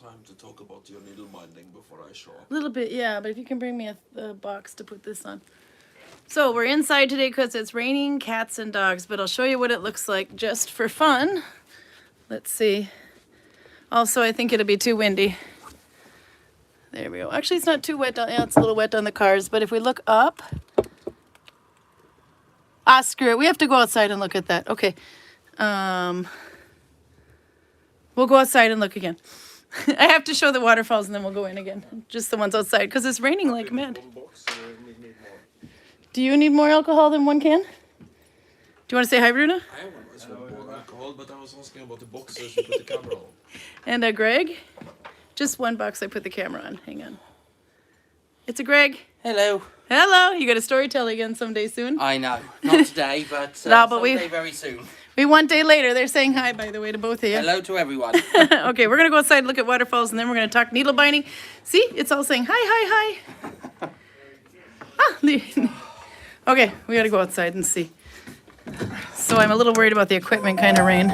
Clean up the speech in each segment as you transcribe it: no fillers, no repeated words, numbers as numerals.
time to talk about your needle binding before I show up. A little bit, yeah, but if you can bring me a box to put this on. So we're inside today because it's raining cats and dogs, but I'll show you what it looks like just for fun. Let's see. Also, I think it'll be too windy. There we go. Actually, it's not too wet. Yeah, it's a little wet on the cars, but if we look up... Ah, screw it. We have to go outside and look at that. Okay. We'll go outside and look again. I have to show the waterfalls and then we'll go in again. Just the ones outside because it's raining like mad. Do you need more alcohol than one can? Do you want to say hi, Bruna? I want more alcohol, but I was asking about the boxes you put the camera on. And Greg? Just one box I put the camera on. Hang on. It's a Greg. Hello. Hello. You got a story to tell again someday soon? I know. Not today, but, No, but someday very soon. We one day later. They're saying hi, by the way, to both of you. Hello to everyone. Okay, we're going to go outside and look at waterfalls, and then we're going to talk needle binding. See? It's all saying hi, hi, hi. Okay, we got to go outside and see. So I'm a little worried about the equipment kind of rain.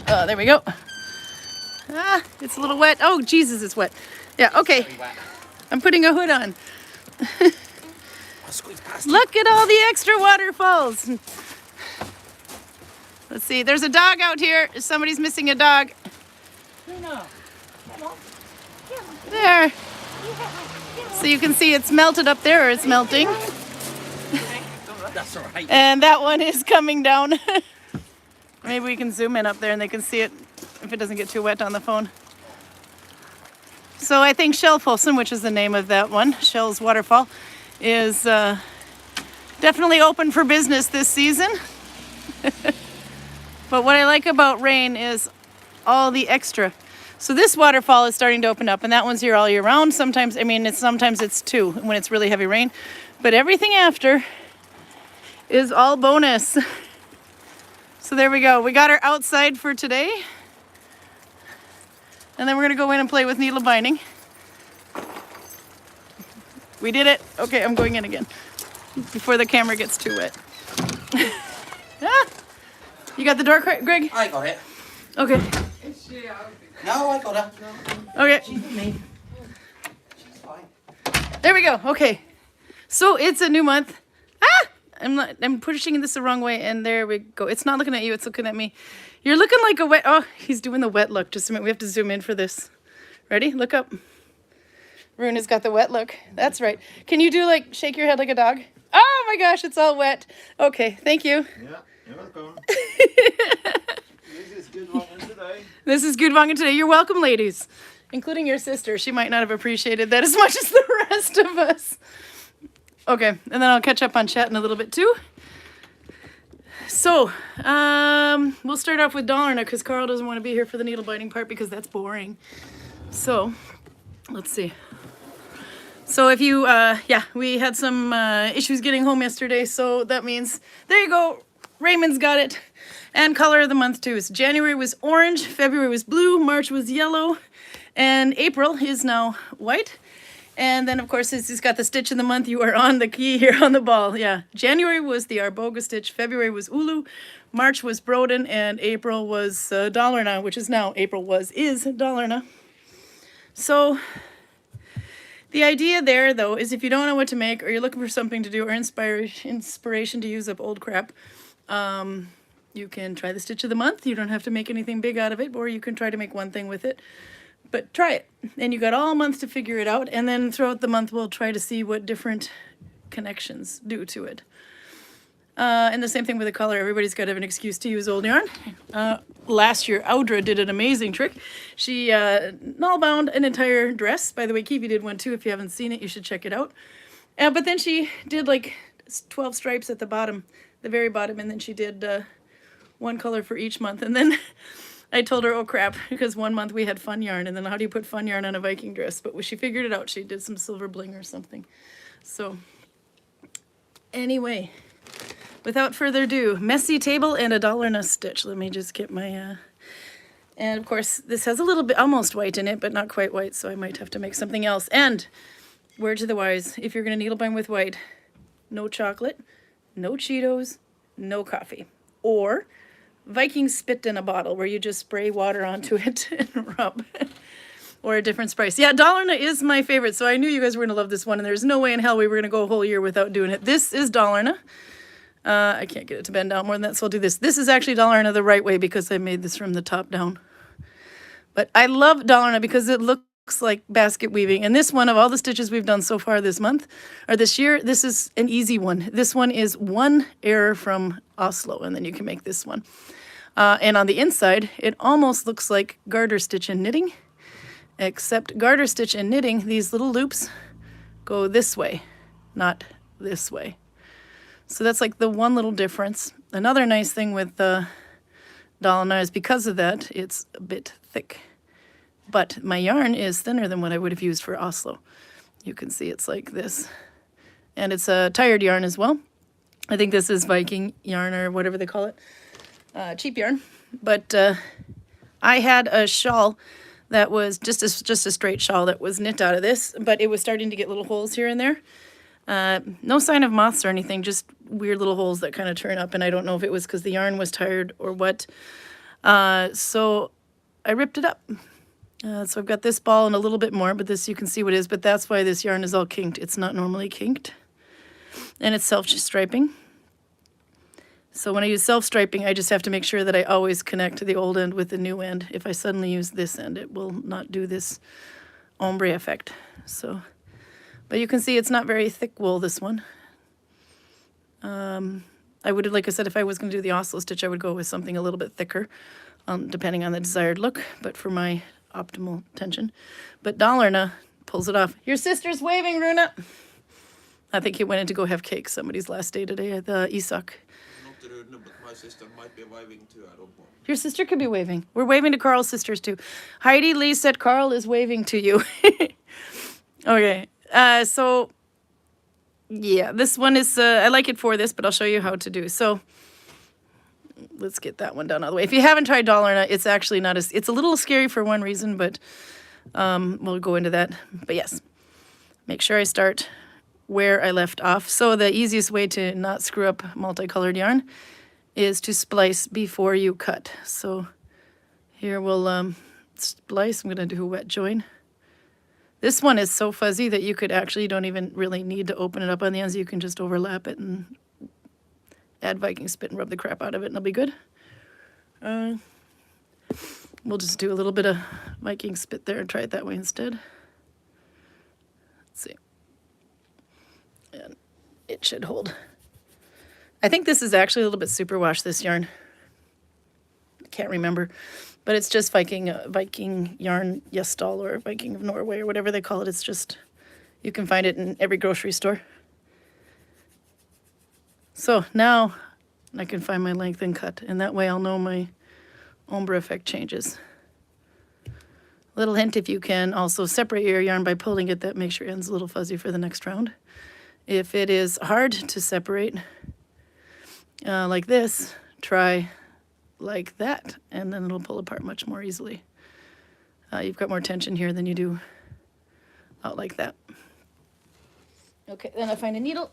There we go. Ah, it's a little wet. Oh, Jesus, it's wet. Yeah, okay. I'm putting a hood on. Look at all the extra waterfalls. Let's see. There's a dog out here. Somebody's missing a dog. There. So you can see it's melted up there, or it's melting. That's all right. And that one is coming down. Maybe we can zoom in up there and they can see it if it doesn't get too wet on the phone. So I think Folsom, which is the name of that one, Shell's Waterfall, is definitely open for business this season. But what I like about rain is all the extra. So this waterfall is starting to open up, and that one's here all year round. Sometimes it's two when it's really heavy rain. But everything after is all bonus. So there we go. We got her outside for today. And then we're going to go in and play with needle binding. We did it. Okay, I'm going in again before the camera gets too wet. Ah! You got the door, Greg? I got it. Okay. No, I got her. Okay. She's with me. She's fine. There we go. Okay. So it's a new month. Ah! I'm pushing this the wrong way, and there we go. It's not looking at you. It's looking at me. You're looking like a wet... Oh, he's doing the wet look. Just a minute. We have to zoom in for this. Ready? Look up. Runa's got the wet look. That's right. Can you do, shake your head like a dog? Oh, my gosh. It's all wet. Okay. Thank you. Yeah, you're welcome. This is Gudvangen today. This is Gudvangen today. You're welcome, ladies. Including your sister. She might not have appreciated that as much as the rest of us. Okay. And then I'll catch up on chat in a little bit, too. So, we'll start off with Dalarna because Karl doesn't want to be here for the needle binding part because that's boring. So, let's see. So if you, we had some issues getting home yesterday, so that means, there you go, Raymond's got it. And color of the month too. So January was orange, February was blue, March was yellow, and April is now white. And then, of course, since he's got the stitch in the month, you are on the key here on the ball. Yeah. January was the Arboga stitch. February was Ulu. March was Broden. And April was Dalarna, which is now, is Dalarna. So the idea there, though, is if you don't know what to make or you're looking for something to do or inspiration to use up old crap, you can try the stitch of the month. You don't have to make anything big out of it, or you can try to make one thing with it. But try it. And you got all month to figure it out. And then throughout the month, we'll try to see what different connections do to it. And the same thing with the color. Everybody's got to have an excuse to use old yarn. Last year, Audra did an amazing trick. She null-bound an entire dress. By the way, Kiwi did one too. If you haven't seen it, you should check it out. But then she did 12 stripes at the bottom, the very bottom. And then she did one color for each month. And then... I told her, oh crap, because one month we had fun yarn, and then how do you put fun yarn on a Viking dress? But when she figured it out, she did some silver bling or something. So, anyway, without further ado, messy table and a Dalarna stitch. Let me just get my, and of course, this has a little bit, almost white in it, but not quite white, so I might have to make something else. And, word to the wise, if you're going to needlebind with white, no chocolate, no Cheetos, no coffee. Or... Viking spit in a bottle where you just spray water onto it and rub. or a different spice. Yeah, Dalarna is my favorite, so I knew you guys were going to love this one, and there's no way in hell we were going to go a whole year without doing it. This is Dalarna. I can't get it to bend down more than that, so I'll do this. This is actually Dalarna the right way because I made this from the top down. But I love Dalarna because it looks like basket weaving. And this one, of all the stitches we've done so far this month, or this year, this is an easy one. This one is one error from Oslo, and then you can make this one. And on the inside, it almost looks like garter stitch and knitting, except garter stitch and knitting, these little loops go this way, not this way. So that's like the one little difference. Another nice thing with the Dalarna is because of that, it's a bit thick. But my yarn is thinner than what I would have used for Oslo. You can see it's like this. And it's a tired yarn as well. I think this is Viking yarn or whatever they call it. Cheap yarn. But I had a shawl that was just a straight shawl that was knit out of this, but it was starting to get little holes here and there. No sign of moths or anything, just weird little holes that kind of turn up, and I don't know if it was because the yarn was tired or what. So I ripped it up. So I've got this ball and a little bit more, but this you can see what it is, but that's why this yarn is all kinked. It's not normally kinked. And it's self-striping. So when I use self-striping, I just have to make sure that I always connect the old end with the new end. If I suddenly use this end, it will not do this ombre effect. So, but you can see it's not very thick wool, this one. I would, like I said, if I was going to do the Oslo stitch, I would go with something a little bit thicker, depending on the desired look, but for my optimal tension. But Dalarna pulls it off. Your sister's waving, Runa. I think he went in to go have cake somebody's last day today at the Isak. Not Rune, but my sister might be waving too, I don't know. Your sister could be waving. We're waving to Karl's sisters too. Heidi Lee said Karl is waving to you. Okay, so yeah, this one is, I like it for this, but I'll show you how to do. So let's get that one done out of the way. If you haven't tried Dalarna, it's actually not as, it's a little scary for one reason, but we'll go into that. But yes, make sure I start where I left off. So the easiest way to not screw up multicolored yarn is to splice before you cut. So here we'll splice. I'm going to do a wet join. This one is so fuzzy that you could actually, you don't even really need to open it up on the ends. You can just overlap it and add Viking spit and rub the crap out of it and it'll be good. We'll just do a little bit of Viking spit there and try it that way instead. Let's see. And it should hold. I think this is actually a little bit superwash, this yarn. Can't remember. But it's just Viking yarn, Gjesdal, or Viking of Norway, or whatever they call it. It's just, you can find it in every grocery store. So now I can find my length and cut, and that way I'll know my ombre effect changes. Little hint, if you can also separate your yarn by pulling it, that makes your ends a little fuzzy for the next round. If it is hard to separate, like this, try like that, and then it'll pull apart much more easily. You've got more tension here than you do out like that. Okay, then I find a needle.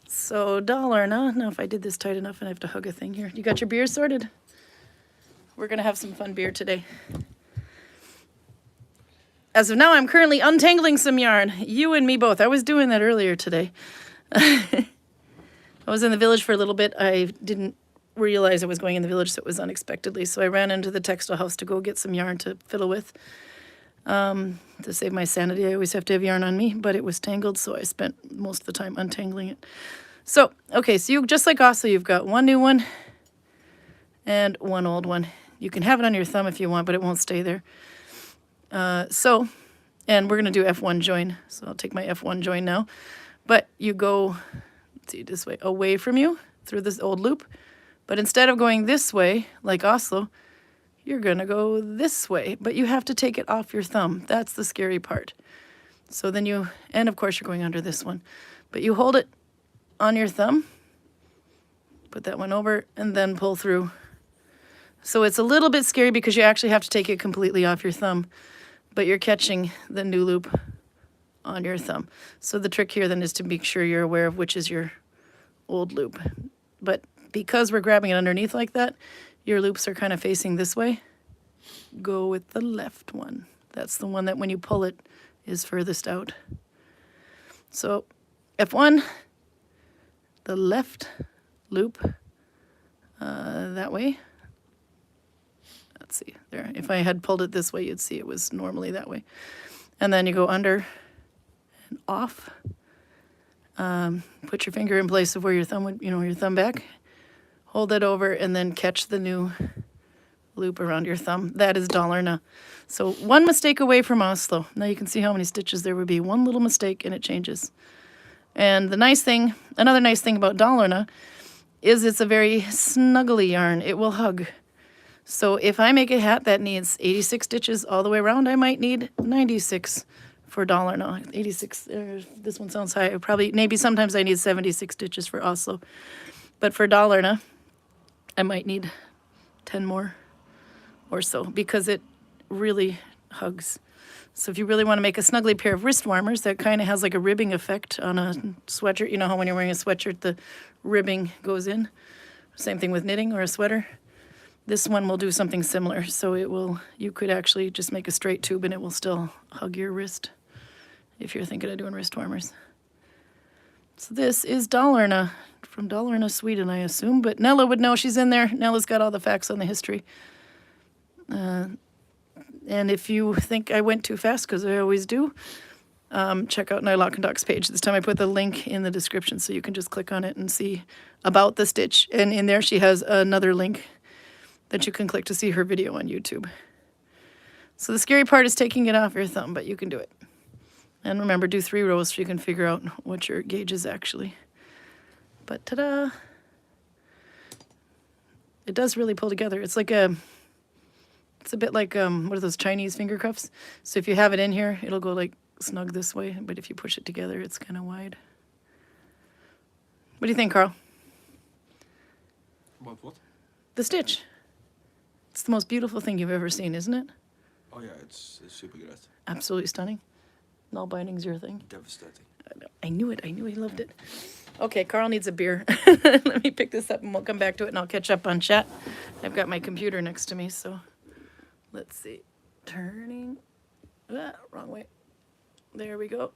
So Dalarna, now if I did this tight enough and I have to hug a thing here. You got your beer sorted? We're gonna have some fun beer today. As of now, I'm currently untangling some yarn. You and me both. I was doing that earlier today. I was in the village for a little bit. I didn't realize I was going in the village, so it was unexpectedly. So I ran into the textile house to go get some yarn to fiddle with. To save my sanity, I always have to have yarn on me, but it was tangled, so I spent most of the time untangling it. So, okay, so you, just like Oslo, you've got one new one and one old one. You can have it on your thumb if you want, but it won't stay there. And we're going to do F1 join. So I'll take my F1 join now. But you go, let's see, this way, away from you through this old loop. But instead of going this way, like Oslo, you're going to go this way. But you have to take it off your thumb. That's the scary part. So then you, and of course you're going under this one. But you hold it on your thumb, put that one over, and then pull through. So it's a little bit scary because you actually have to take it completely off your thumb. But you're catching the new loop on your thumb. So the trick here then is to make sure you're aware of which is your old loop. But because we're grabbing it underneath like that, your loops are kind of facing this way, go with the left one. That's the one that when you pull it is furthest out. So F1, the left loop, that way. Let's see, there. If I had pulled it this way, you'd see it was normally that way. And then you go under and off. Put your finger in place of where your thumb would, your thumb back. Hold that over and then catch the new loop around your thumb. That is Dalarna. So one mistake away from Oslo. Now you can see how many stitches there would be. One little mistake and it changes. And the nice thing, another nice thing about Dalarna is it's a very snuggly yarn. It will hug. So if I make a hat that needs 86 stitches all the way around, I might need 96 for Dalarna. 86, this one sounds high. Maybe sometimes I need 76 stitches for Oslo. But for Dalarna, I might need 10 more or so because it really hugs. So if you really want to make a snuggly pair of wrist warmers that kind of has like a ribbing effect on a sweatshirt, you know how when you're wearing a sweatshirt the ribbing goes in? Same thing with knitting or a sweater. This one will do something similar. So you could actually just make a straight tube and it will still hug your wrist if you're thinking of doing wrist warmers. So this is Dalarna, from Dalarna, Sweden, I assume. But Nella would know, she's in there. Nella's got all the facts on the history. And if you think I went too fast, because I always do, check out Nylock and Doc's page. This time I put the link in the description so you can just click on it and see about the stitch. And in there she has another link that you can click to see her video on YouTube. So the scary part is taking it off your thumb, but you can do it. And remember, do 3 rows so you can figure out what your gauge is actually. But ta-da! It does really pull together. It's like it's a bit like, what are those Chinese finger cuffs? So if you have it in here, it'll go like snug this way, but if you push it together, it's kind of wide. What do you think, Karl? About what? The stitch. It's the most beautiful thing you've ever seen, isn't it? Oh yeah, it's super great. Absolutely stunning. Nalbinding's your thing. Devastating. I knew it. I knew he loved it. Okay, Karl needs a beer. Let me pick this up and we'll come back to it and I'll catch up on chat. I've got my computer next to me, so let's see. Turning. Wrong way. There we go.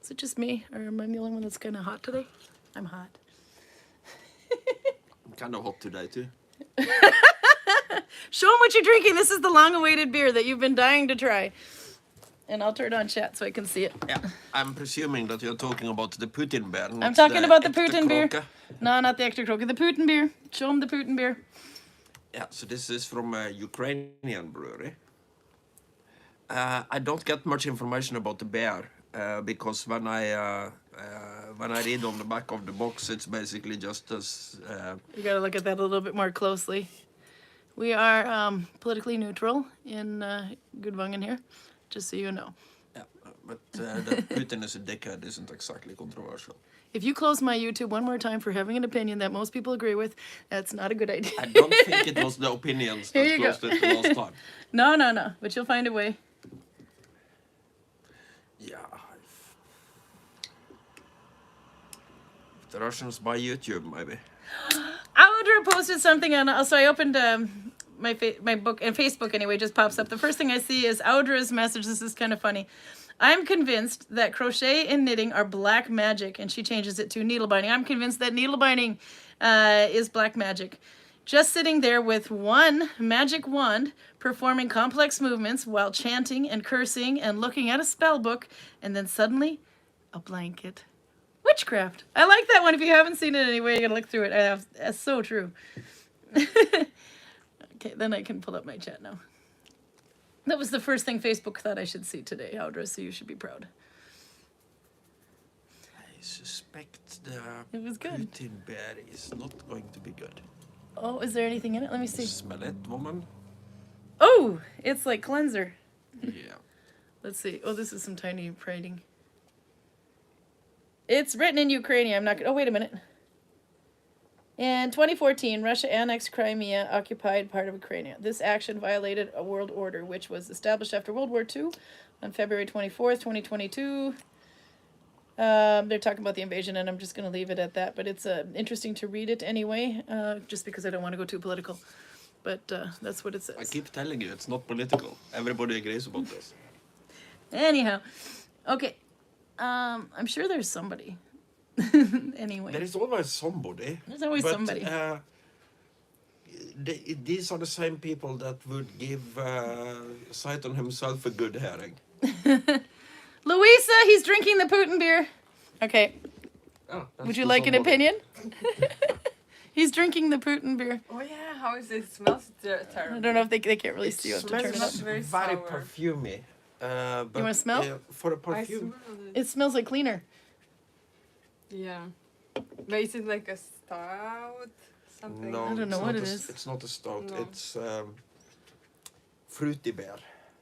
Is it just me or am I the only one that's kind of hot today? I'm hot. I'm kind of hot today too. Show them what you're drinking. This is the long-awaited beer that you've been dying to try. And I'll turn on chat so I can see it. Yeah, I'm presuming that you're talking about the Putin beer. I'm talking about the Ekta Putin beer. Kråke. No, not the extra croaker. The Putin beer. Show them the Putin beer. Yeah, so this is from a Ukrainian brewery. I don't get much information about the beer because when I read on the back of the box, it's basically just as. You got to look at that a little bit more closely. We are politically neutral in Gudvangen here, just so you know. Yeah, but that Putin is a dickhead isn't exactly controversial. If you close my YouTube one more time for having an opinion that most people agree with, that's not a good idea. I don't think it was the opinions that closed it the last time. No. But you'll find a way. Yeah. If the Russians buy YouTube, maybe. Audra posted something on. So I opened my book and Facebook anyway. Just pops up. The first thing I see is Audra's message. This is kind of funny. I'm convinced that crochet and knitting are black magic, and she changes it to needle binding. I'm convinced that needle binding is black magic. Just sitting there with one magic wand, performing complex movements while chanting and cursing and looking at a spell book, and then suddenly, a blanket. Witchcraft. I like that one. If you haven't seen it anyway, you gotta look through it. That's so true. Okay, then I can pull up my chat now. That was the first thing Facebook thought I should see today, Audra, so you should be proud. I suspect the It was good. Putin beer is not going to be good. Oh, is there anything in it? Let me see. Smell it, woman? Oh, it's like cleanser. Yeah. Let's see. Oh, this is some tiny writing. It's written in Ukrainian. I'm not gonna... Oh, wait a minute. In 2014, Russia annexed Crimea, occupied part of Ukraine. This action violated a world order, which was established after World War II on February 24th, 2022. They're talking about the invasion, and I'm just going to leave it at that. But it's interesting to read it anyway, just because I don't want to go too political. But that's what it says. I keep telling you, it's not political. Everybody agrees about this. Anyhow, okay. I'm sure there's somebody. Anyway. There is always somebody. There's always somebody. These are the same people that would give Satan himself a good hearing. Louisa, he's drinking the Putin beer. Okay. Oh, Would you like an opinion? He's drinking the Putin beer. Oh yeah, how is it? It smells terrible. I don't know if they can't really see you. Have to turn it up. Smells Very very sour. perfumey. But, wanna smell? For a I perfume. smell it. It smells like cleaner. Yeah. But is it like a stout? Something? No, I don't know it's what not it a- is. It's not a stout. No. It's fruity bear.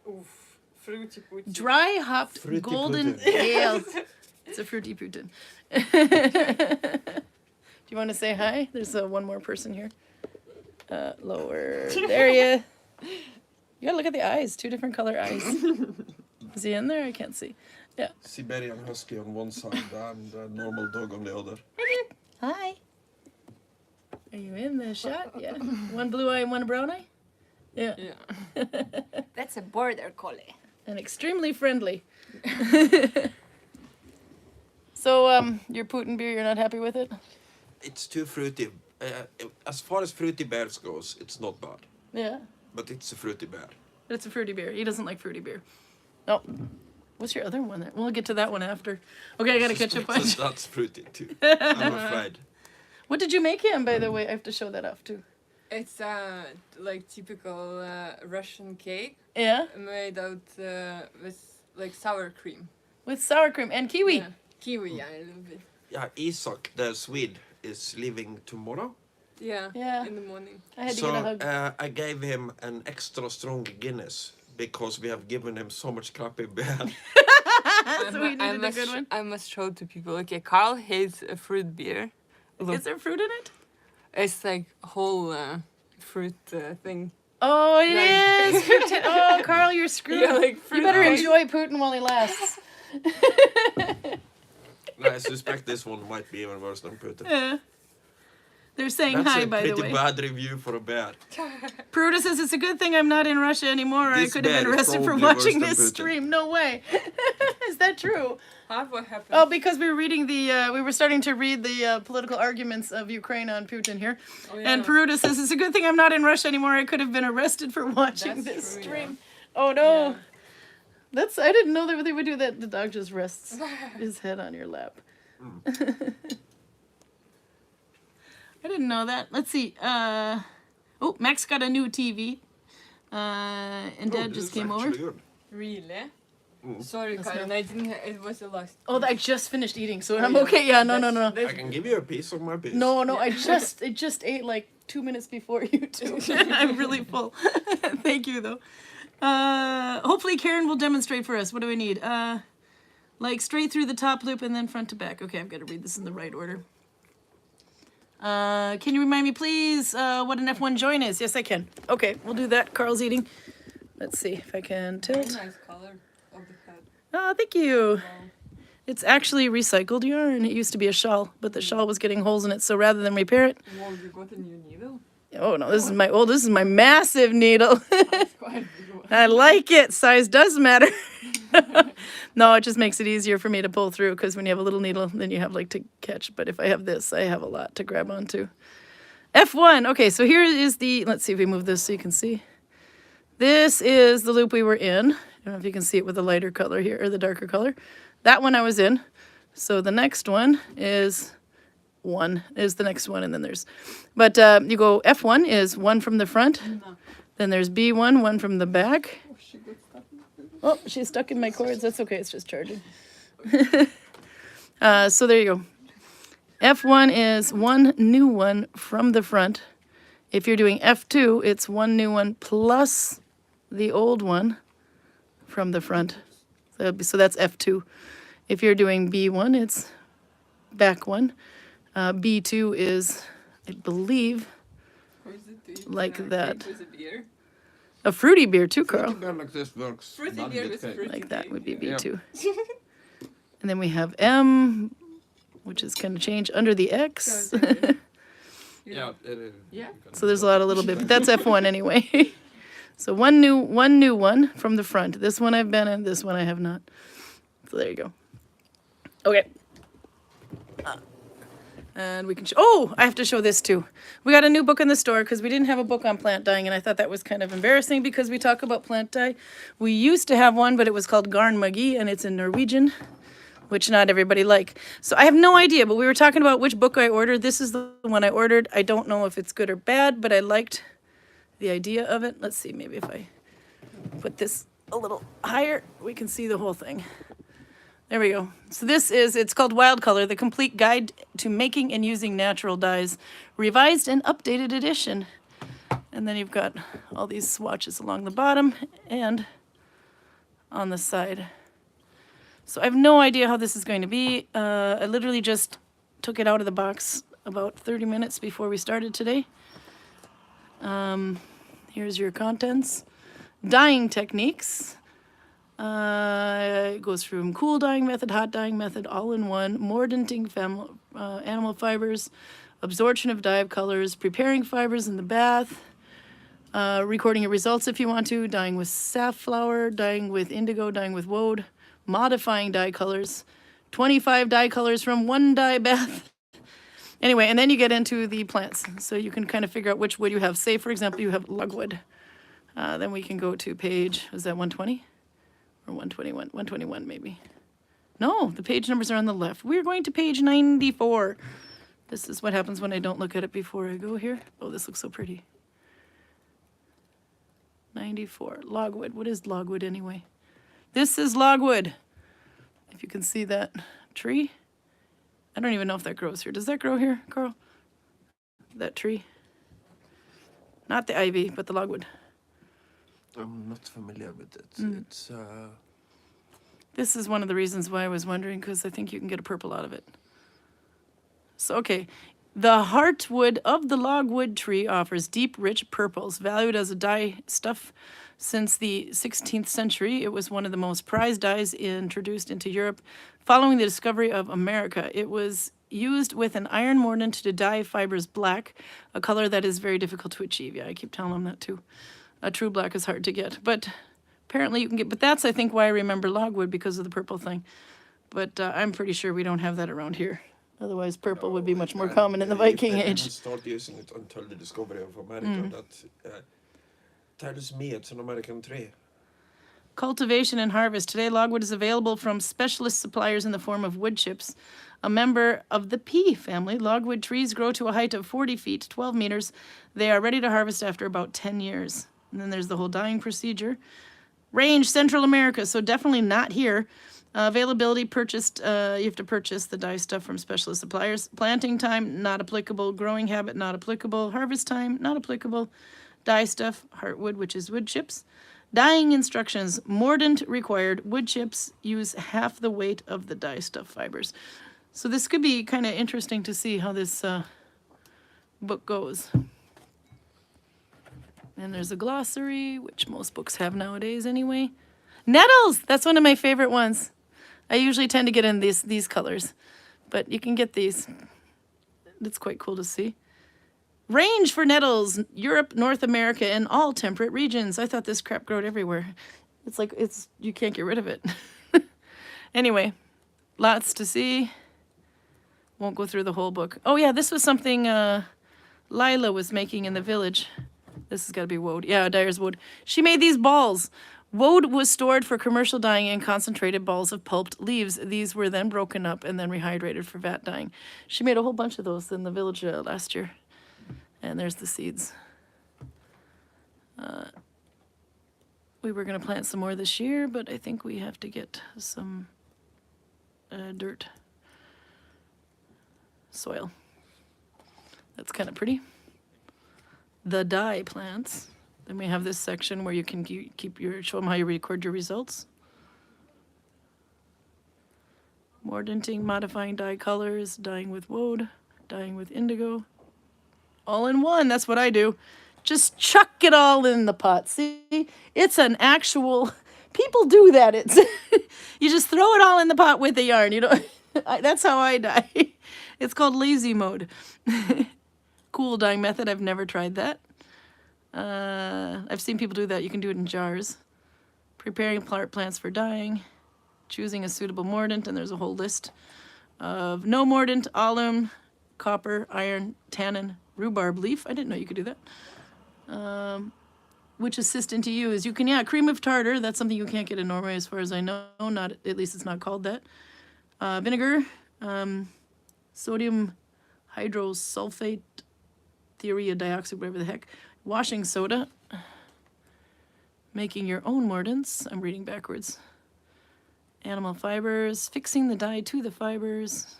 Oof. Fruity pooty. Dry hopped Fruity golden Putin. ale. It's a fruity Putin. Do you want to say hi? There's one more person here. Lower. There you. You gotta look at the eyes. 2 different color eyes. Is he in there? I can't see. Yeah. Siberian husky on one side and a normal dog on the other. Hi. Are you in the shot? Yeah. One blue eye and one brown eye? Yeah. Yeah. That's a border collie. And extremely friendly. So, your Putin beer, you're not happy with it? It's too fruity. As far as fruity bears goes, it's not bad. Yeah. But it's a fruity bear. But it's a fruity beer. He doesn't like fruity beer. No. What's your other one? We'll get to that one after. Okay, I gotta catch up on. That's fruity too. I'm afraid. What did you make him, by the way? I have to show that off too. It's like typical Russian cake Yeah, made out with like sour cream. with sour cream and kiwi. Yeah. Kiwi, yeah, a little bit. Yeah, Isak, the Swede, is leaving tomorrow. Yeah. Yeah. In the morning. I had to So get a hug. I gave him an extra strong Guinness because we have given him so much crappy beer. So we needed a good one. I must show to people. Okay, Karl hates a fruit beer. Look, Is there fruit in it? it's like whole fruit thing. Oh, it Like- is. Fruit oh, Karl, you're screwed. Yeah, like You fruit better ice. enjoy Putin while he lasts. I suspect this one might be even worse than Putin. Yeah. They're saying That's hi, a by the pretty way. bad review for a bear. Pruda says it's a good thing I'm not in Russia anymore. Or I This could have been bear is arrested for probably worse watching than this Putin. stream. No way. Is that true? What happened? Oh, because we were reading we were starting to read the political arguments of Ukraine on Putin here. Oh, yeah. And Peruta says, it's a good thing I'm not in Russia anymore. I could have been arrested for watching That's this true, stream. Oh, no. Yeah. I didn't know that they would do that. The dog just rests his head on your lap. I didn't know that. Let's see. Oh, Max got a new TV. And Dad this just is came over. actually good. Really? Sorry, That's Karin, I didn't. It was the last. Oh, I just finished eating, so I'm yeah. okay. Yeah, no. I can give you a piece of my piece. No, I just ate like 2 minutes before you two. I'm really full. Thank you though. Hopefully Karin will demonstrate for us. What do we need? Like straight through the top loop and then front to back. Okay, I've got to read this in the right order. Can you remind me please what an F1 join is? Yes, I can. Okay, we'll do that. Karl's eating. Let's see if I can tilt. Nice color of the head. Oh, thank you. Wow. It's actually recycled yarn. It used to be a shawl, but the shawl was getting holes in it, so rather than repair it, Whoa, you got a new needle? oh no, this is my massive needle. That's quite a big one. I like it. Size does matter. No, it just makes it easier for me to pull through because when you have a little needle, then you have like to catch. But if I have this, I have a lot to grab onto. F1. Okay, so here is let's see if we move this so you can see. This is the loop we were in. I don't know if you can see it with the lighter color here or the darker color. That one I was in. So the next one is the next one, and then there's, but you go F1 is 1 from the front. No. Then there's B1, 1 from the back. Oh, she got stuck in the food. Oh, she's stuck in my cords. That's okay. It's just charging. So there you go. F1 is 1 new one from the front. If you're doing F2, it's 1 new one plus the old one from the front. So that's F2. If you're doing B1, it's back 1. B2 is, I believe, Or is it to eat, Like cake that. with a beer? a fruity beer too, Fruity Karl. bear like this works. Fruity bad beer with with cake. fruit. Like that would be Yeah. B2. And then we have M, which is kind of changed under the X. So it's okay. Yeah. Yeah. So there's a lot of little bit, but that's F1 anyway. So one new one from the front. This one I've been in, this one I have not. So there you go. Okay. And we can oh, I have to show this too. We got a new book in the store because we didn't have a book on plant dyeing, and I thought that was kind of embarrassing because we talk about plant dye. We used to have one, but it was called Garn Muggy, and it's in Norwegian, which not everybody like. So I have no idea, but we were talking about which book I ordered. This is the one I ordered. I don't know if it's good or bad, but I liked the idea of it. Let's see, maybe if I put this a little higher, we can see the whole thing. There we go. So it's called Wild Color, the complete guide to making and using natural dyes, revised and updated edition. And then you've got all these swatches along the bottom and on the side. So I have no idea how this is going to be. I literally just took it out of the box about 30 minutes before we started today. Here's your contents. Dyeing techniques. It goes from cool dyeing method, hot dyeing method, all in one, mordanting animal fibers, absorption of dye of colors, preparing fibers in the bath, recording your results if you want to, dyeing with safflower, dyeing with indigo, dyeing with woad, modifying dye colors, 25 dye colors from one dye bath. Anyway, and then you get into the plants. So you can kind of figure out which wood you have. Say, for example, you have logwood. Then we can go to page, is that 120? Or 121? 121 maybe. No, the page numbers are on the left. We're going to page 94. This is what happens when I don't look at it before I go here. Oh, this looks so pretty. 94. Logwood. What is logwood anyway? This is logwood. If you can see that tree. I don't even know if that grows here. Does that grow here, Karl? That tree? Not the ivy, but the logwood. I'm not familiar with it. It's This is one of the reasons why I was wondering, because I think you can get a purple out of it. So, okay. The heartwood of the logwood tree offers deep, rich purples, valued as a dye stuff since the 16th century. It was one of the most prized dyes introduced into Europe following the discovery of America. It was used with an iron mordant to dye fibers black, a color that is very difficult to achieve. Yeah, I keep telling them that too. A true black is hard to get, but apparently you can get, but that's, I think, why I remember logwood, because of the purple thing. But I'm pretty sure we don't have that around here. Otherwise, purple would be much more common in the Viking They Age. didn't start using it until the discovery of America. That tells me it's an American tree. Cultivation and harvest. Today, logwood is available from specialist suppliers in the form of wood chips. A member of the pea family, logwood trees grow to a height of 40 feet, 12 meters. They are ready to harvest after about 10 years. And then there's the whole dyeing procedure. Range, Central America, so definitely not here. Availability, purchased, you have to purchase the dye stuff from specialist suppliers. Planting time, not applicable. Growing habit, not applicable. Harvest time, not applicable. Dye stuff, heartwood, which is wood chips. Dyeing instructions, mordant required. Wood chips use half the weight of the dye stuff fibers. So this could be kind of interesting to see how this book goes. And there's a glossary, which most books have nowadays anyway. Nettles! That's one of my favorite ones. I usually tend to get in these colors, but you can get these. It's quite cool to see. Range for nettles, Europe, North America, and all temperate regions. I thought this crap growed everywhere. It's like, you can't get rid of it. Anyway, lots to see. Won't go through the whole book. Oh yeah, this was something Lila was making in the village. This has got to be woad. Yeah, dyer's woad. She made these balls. Woad was stored for commercial dyeing in concentrated balls of pulped leaves. These were then broken up and then rehydrated for vat dyeing. She made a whole bunch of those in the village last year. And there's the seeds. We were going to plant some more this year, but I think we have to get some dirt soil. That's kind of pretty. The dye plants. Then we have this section where you can show them how you record your results. Mordanting, modifying dye colors, dyeing with woad, dyeing with indigo. All in one, that's what I do. Just chuck it all in the pot. See, it's an actual People do that. It's you just throw it all in the pot with the yarn. You know, that's how I dye. It's called lazy mode. Cool dyeing method. I've never tried that. I've seen people do that. You can do it in jars. Preparing plants for dyeing. Choosing a suitable mordant, and there's a whole list of no mordant, alum, copper, iron, tannin, rhubarb leaf. I didn't know you could do that. Which assistant to use? You can, yeah, cream of tartar. That's something you can't get in Norway as far as I know. Not, at least it's not called that. Vinegar, sodium hydrosulfate, theoria dioxide, whatever the heck. Washing soda. Making your own mordants. I'm reading backwards. Animal fibers. Fixing the dye to the fibers.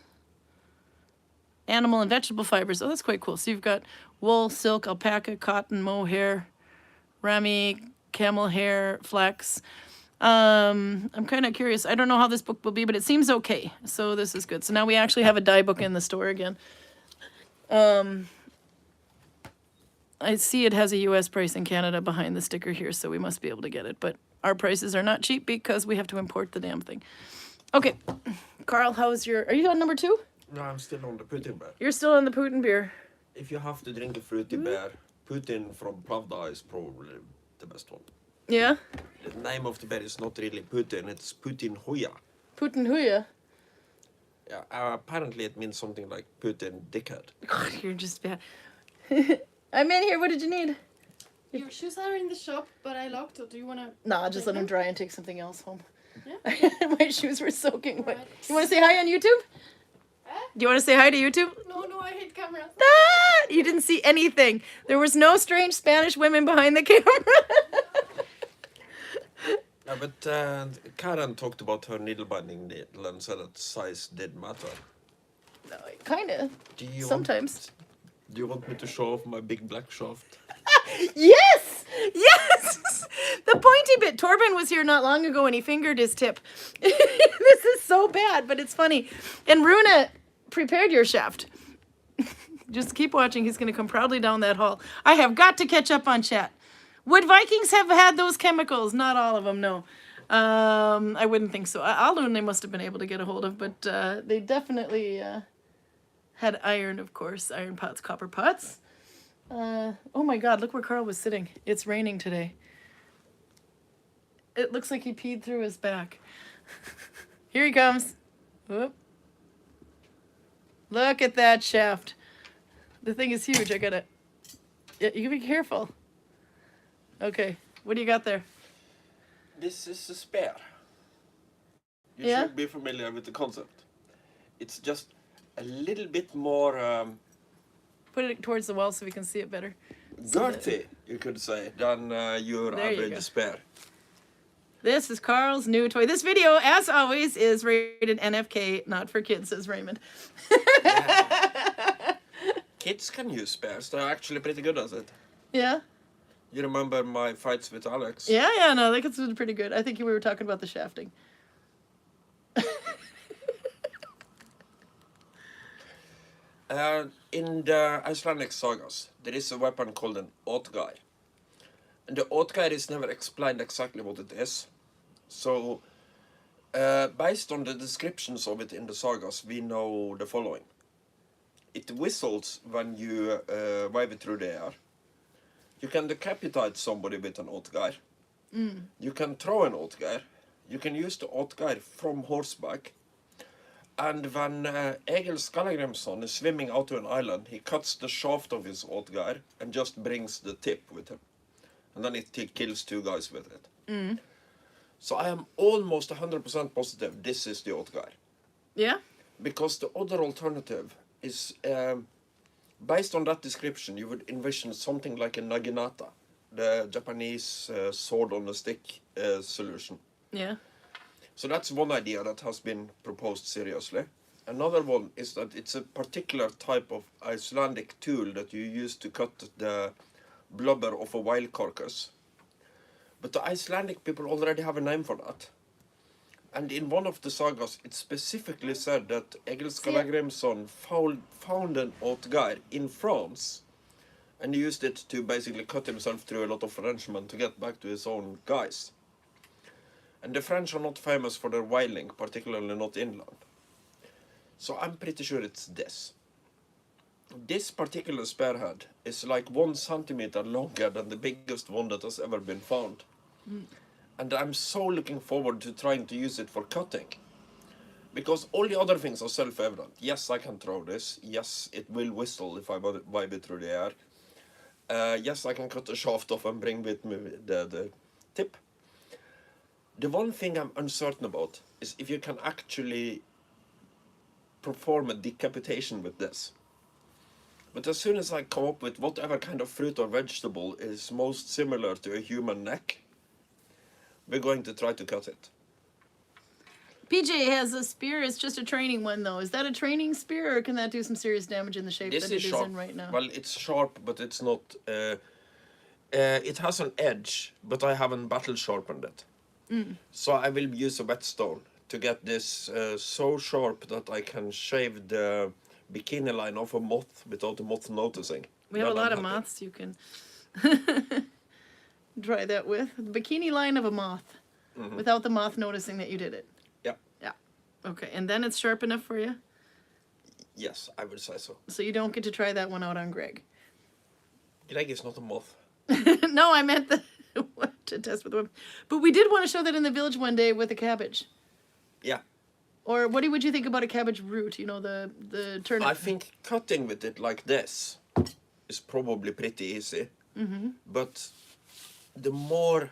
Animal and vegetable fibers. Oh, that's quite cool. So you've got wool, silk, alpaca, cotton, mohair, rami, camel hair, flax. I'm kind of curious. I don't know how this book will be, but it seems okay. So this is good. So now we actually have a dye book in the store again. I see it has a US price in Canada behind the sticker here, so we must be able to get it. But our prices are not cheap because we have to import the damn thing. Okay, Karl, how's your... Are you on number 2? No, I'm still on the Putin bear. You're still on the Putin beer. If you have to drink a fruity bear, Putin from Pravda is probably the best one. Yeah? The name of the bear is not really Putin, it's Putin Hoya. Putin Huya. Yeah, apparently it means something like Putin dickhead. God, you're just bad. I'm in here. What did you need? Your shoes are in the shop, but I locked it. Do you want to... Nah, just let them dry and take something else home. Yeah? My shoes were soaking wet. Right. You want to say hi on YouTube? Huh? Do you want to say hi to YouTube? No, I hate cameras. Ah, you didn't see anything. There was no strange Spanish women behind the camera. Yeah, but Karin talked about her needle binding needle and said that size did matter. No, kind of. Do you Sometimes. Do you want me to show off my big black shaft? Yes! Yes! The pointy bit. Torben was here not long ago and he fingered his tip. This is so bad, but it's funny. And Runa prepared your shaft. Just keep watching. He's going to come proudly down that hall. I have got to catch up on chat. Would Vikings have had those chemicals? Not all of them, no. I wouldn't think so. Alun they must have been able to get a hold of, but they definitely had iron, of course. Iron pots, copper pots. Oh my God, look where Karl was sitting. It's raining today. It looks like he peed through his back. Here he comes. Whoop. Look at that shaft. The thing is huge. I gotta... Yeah, you can be careful. Okay, what do you got there? This is a spear. You Yeah? should be familiar with the concept. It's just a little bit more Put it towards the wall so we can see it better. dirty, you could say, than your There you average go. spear. This is Karl's new toy. This video, as always, is rated NFK, not for kids, says Raymond. Kids can use spears. They're actually pretty good at it. Yeah? You remember my fights with Alex? Yeah, no, I think it's pretty good. I think we were talking about the shafting. In the Icelandic sagas, there is a weapon called an Otgeir. And the Otgeir is never explained exactly what it is. So, based on the descriptions of it in the sagas, we know the following. It whistles when you wave it through the air. You can decapitate somebody with an Otgeir. You can throw an Otgeir. You can use the Otgeir from horseback. And when Egil Skallagrimsson is swimming out to an island, he cuts the shaft of his Otgeir and just brings the tip with him. And then he kills 2 guys with it. So I am almost 100% positive this is the Otgeir. Yeah? Because the other alternative is, based on that description, you would envision something like a naginata, the Japanese sword on a stick solution. Yeah. So that's one idea that has been proposed seriously. Another one is that it's a particular type of Icelandic tool that you use to cut the blubber of a wild carcass. But the Icelandic people already have a name for that. And in one of the sagas, it specifically said that Egil Skallagrimsson found an Otgeir in France and used it to basically cut himself through a lot of Frenchmen to get back to his own guys. And the French are not famous for their whaling, particularly not inland. So I'm pretty sure it's this. This particular spearhead is like 1 centimeter longer than the biggest one that has ever been found. And I'm so looking forward to trying to use it for cutting. Because all the other things are self-evident. Yes, I can throw this. Yes, it will whistle if I vibe it through the air. Yes, I can cut the shaft off and bring with me the tip. The one thing I'm uncertain about is if you can actually perform a decapitation with this. But as soon as I come up with whatever kind of fruit or vegetable is most similar to a human neck, we're going to try to cut it. PJ has a spear. It's just a training one, though. Is that a training spear, or can that do some serious damage in the shape This that is it sharp. is in right now? Well, it's sharp, but it's not... it has an edge, but I haven't battle sharpened it. So I will use a whetstone to get this so sharp that I can shave the bikini line off a moth without the moth noticing. We have a Then lot I'm of happy. moths you can try that with. The bikini line of a moth, without the moth noticing that you did it. Yeah. Yeah. Okay, and then it's sharp enough for you? Yes, I would say so. So you don't get to try that one out on Greg. Greg is not a moth. No, I meant the to test with the weapon. But we did want to show that in the village one day with a cabbage. Yeah. Or what would you think about a cabbage root? You know, the turnip. I think cutting with it like this is probably pretty easy. But the more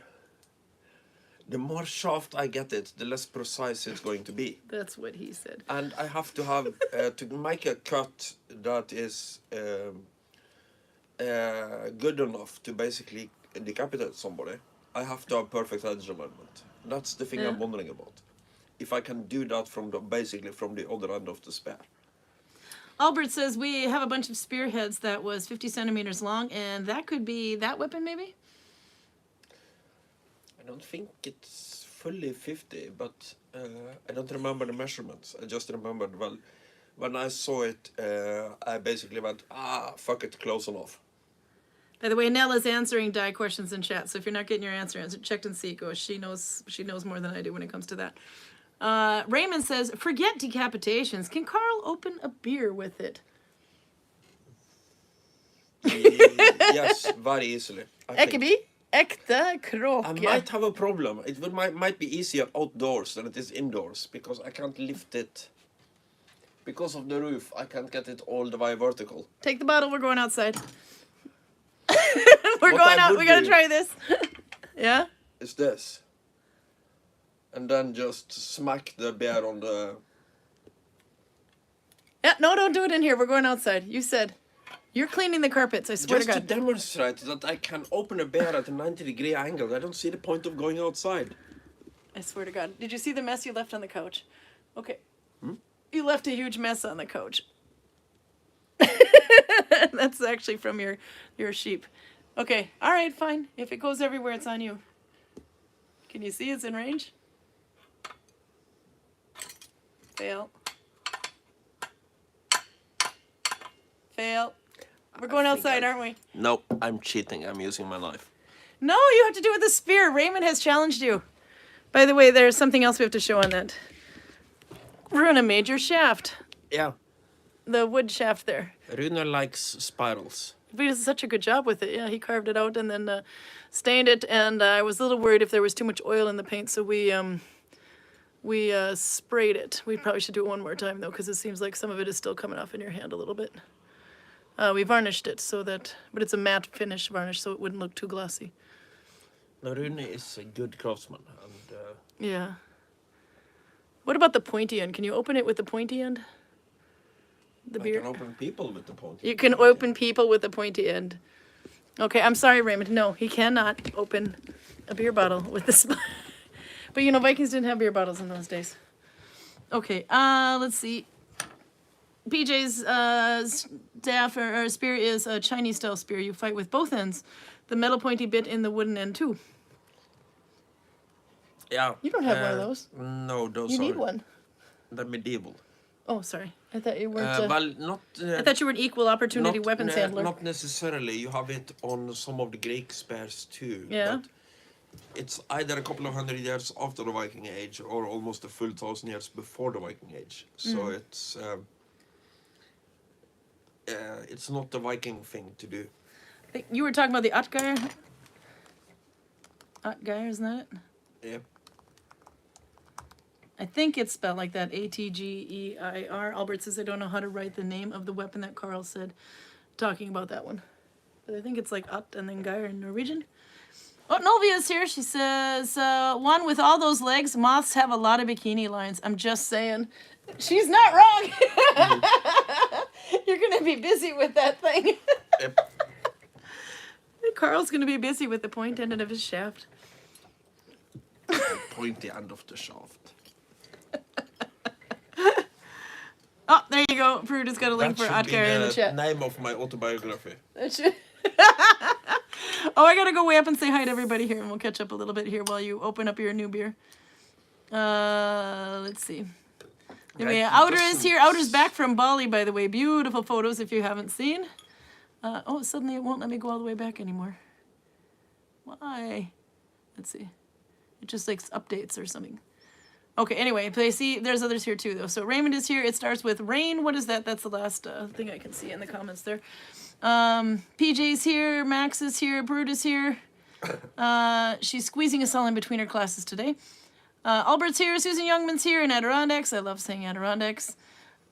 shaft I get it, the less precise it's going to be. That's what he said. And I have to have to make a cut that is good enough to basically decapitate somebody. I have to have perfect edge alignment. That's the thing Yeah. I'm wondering about. If I can do that from basically from the other end of the spear. Albert says we have a bunch of spearheads that was 50 centimeters long, and that could be that weapon, maybe? I don't think it's fully 50, but I don't remember the measurements. I just remembered, well, when I saw it, I basically went, fuck it, close enough. By the way, Nella's answering die questions in chat, so if you're not getting your answer checked in Seiko. She knows more than I do when it comes to that. Raymond says, forget decapitations. Can Karl open a beer with it? Yes, very easily. I think. Ekeby? Ekta I kråke. might have a problem. It might be easier outdoors than it is indoors, because I can't lift it. Because of the roof, I can't get it all the way vertical. Take the bottle, we're going outside. What We're going I out, would we gotta do- try this. Yeah? Is this. And then just smack the bear on the... Yeah, no, don't do it in here. We're going outside. You said. You're cleaning the carpets, I swear Just to to God. demonstrate that I can open a bear at a 90-degree angle. I don't see the point of going outside. I swear to God. Did you see the mess you left on the couch? Okay. You left a huge mess on the couch. That's actually from your sheep. Okay. All right, fine. If it goes everywhere, it's on you. Can you see it's in range? Fail. Fail. We're going think outside, I- aren't we? Nope, I'm cheating. I'm using my knife. No, you have to do it with a spear. Raymond has challenged you. By the way, there's something else we have to show on that. Runa made your shaft. Yeah. The wood shaft there. Rune likes spirals. He did such a good job with it. Yeah, he carved it out and then stained it. And I was a little worried if there was too much oil in the paint, so we sprayed it. We probably should do it one more time, though, because it seems like some of it is still coming off in your hand a little bit. We varnished it so that, but it's a matte finish varnish, so it wouldn't look too glossy. Now, Rune is a good craftsman. And Yeah. What about the pointy end? Can you open it with the pointy end? The I beer? can open people with the point. You can open people with the pointy end. Okay, I'm sorry, Raymond. No, he cannot open a beer bottle with this. But you know, Vikings didn't have beer bottles in those days. Okay, let's see. PJ's staff or spear is a Chinese style spear. You fight with both ends. The metal pointy bit in the wooden end too. Yeah. You don't have one of those. No, those You are need one. the medieval. Oh, sorry. I thought you weren't. Well, not. I thought you were an equal opportunity weapons handler. Not necessarily. You have it on some of the Greek spears too. Yeah. But it's either a couple of hundred years after the Viking Age or almost a full 1,000 years before the Viking Age. So it's not the Viking thing to do. You were talking about the Utgeir. Utgeir, isn't that it? Yeah. I think it's spelled like that, Atgeir. Albert says I don't know how to write the name of the weapon that Karl said, talking about that one. But I think it's like Ut and then Geir in Norwegian. Oh, Nolvia's here. She says, one with all those legs, moths have a lot of bikini lines. I'm just saying. She's not wrong. You're going to be busy with that thing. Yep. Karl's going to be busy with the point end of his shaft. Pointy end of the shaft. Oh, there you go. Prude has got a link for Utgeir in the chat. Name of my autobiography. That should... Oh, I gotta go way up and say hi to everybody here, and we'll catch up a little bit here while you open up your new beer. Let's see. Anyway, Outer is here. Outer's back from Bali, by the way. Beautiful photos if you haven't seen. Oh, suddenly it won't let me go all the way back anymore. Why? Let's see. It just likes updates or something. Okay, anyway, but I see there's others here too, though. So Raymond is here. It starts with rain. What is that? That's the last thing I can see in the comments there. PJ's here. Max is here. Brood is here. She's squeezing us all in between her classes today. Albert's here. Susan Youngman's here. And Adirondacks. I love saying Adirondacks.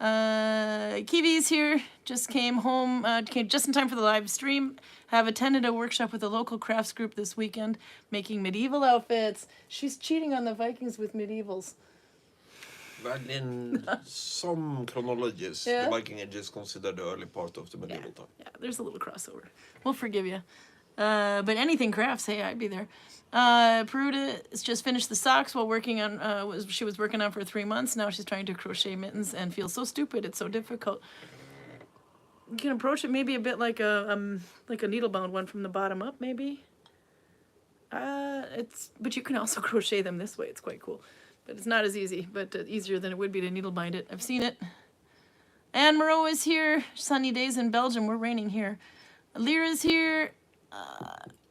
Kiwi's here. Just came home. Came just in time for the live stream. Have attended a workshop with a local crafts group this weekend, making medieval outfits. She's cheating on the Vikings with medievals. Well, in some chronologies, Yeah. the Viking Age is considered the early part of the medieval time. Yeah, there's a little crossover. We'll forgive you. But anything crafts, hey, I'd be there. Peruta has just finished the socks while working on, she was working on for 3 months. Now she's trying to crochet mittens and feels so stupid. It's so difficult. You can approach it maybe a bit like a needle-bound one from the bottom up, maybe. But you can also crochet them this way. It's quite cool. But it's not as easy, but easier than it would be to needle bind it. I've seen it. Anne Moreau is here. Sunny days in Belgium. We're raining here. Lyra's here.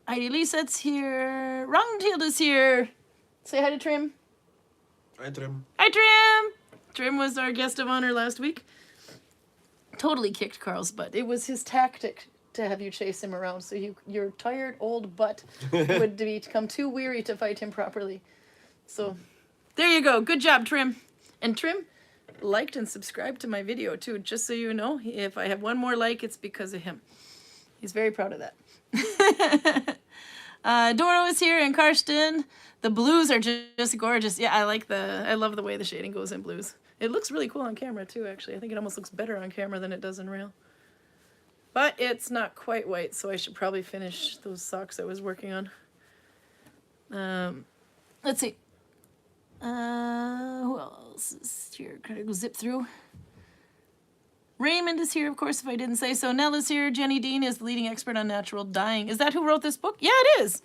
Heidi Liset's here. Roundhild is here. Say hi to Trim. Hi, Trim. Hi, Trim. Trim was our guest of honor last week. Totally kicked Karl's butt. It was his tactic to have you chase him around, so your tired old butt would become too weary to fight him properly. So, there you go. Good job, Trim. And Trim liked and subscribed to my video, too. Just so you know, if I have one more like, it's because of him. He's very proud of that. Doro is here and Karsten. The blues are just gorgeous. Yeah, I love the way the shading goes in blues. It looks really cool on camera too, actually. I think it almost looks better on camera than it does in real. But it's not quite white, so I should probably finish those socks I was working on. Let's see. Who else is here? Can I go zip through? Raymond is here, of course, if I didn't say so. Nell is here. Jenny Dean is the leading expert on natural dyeing. Is that who wrote this book? Yeah, it is.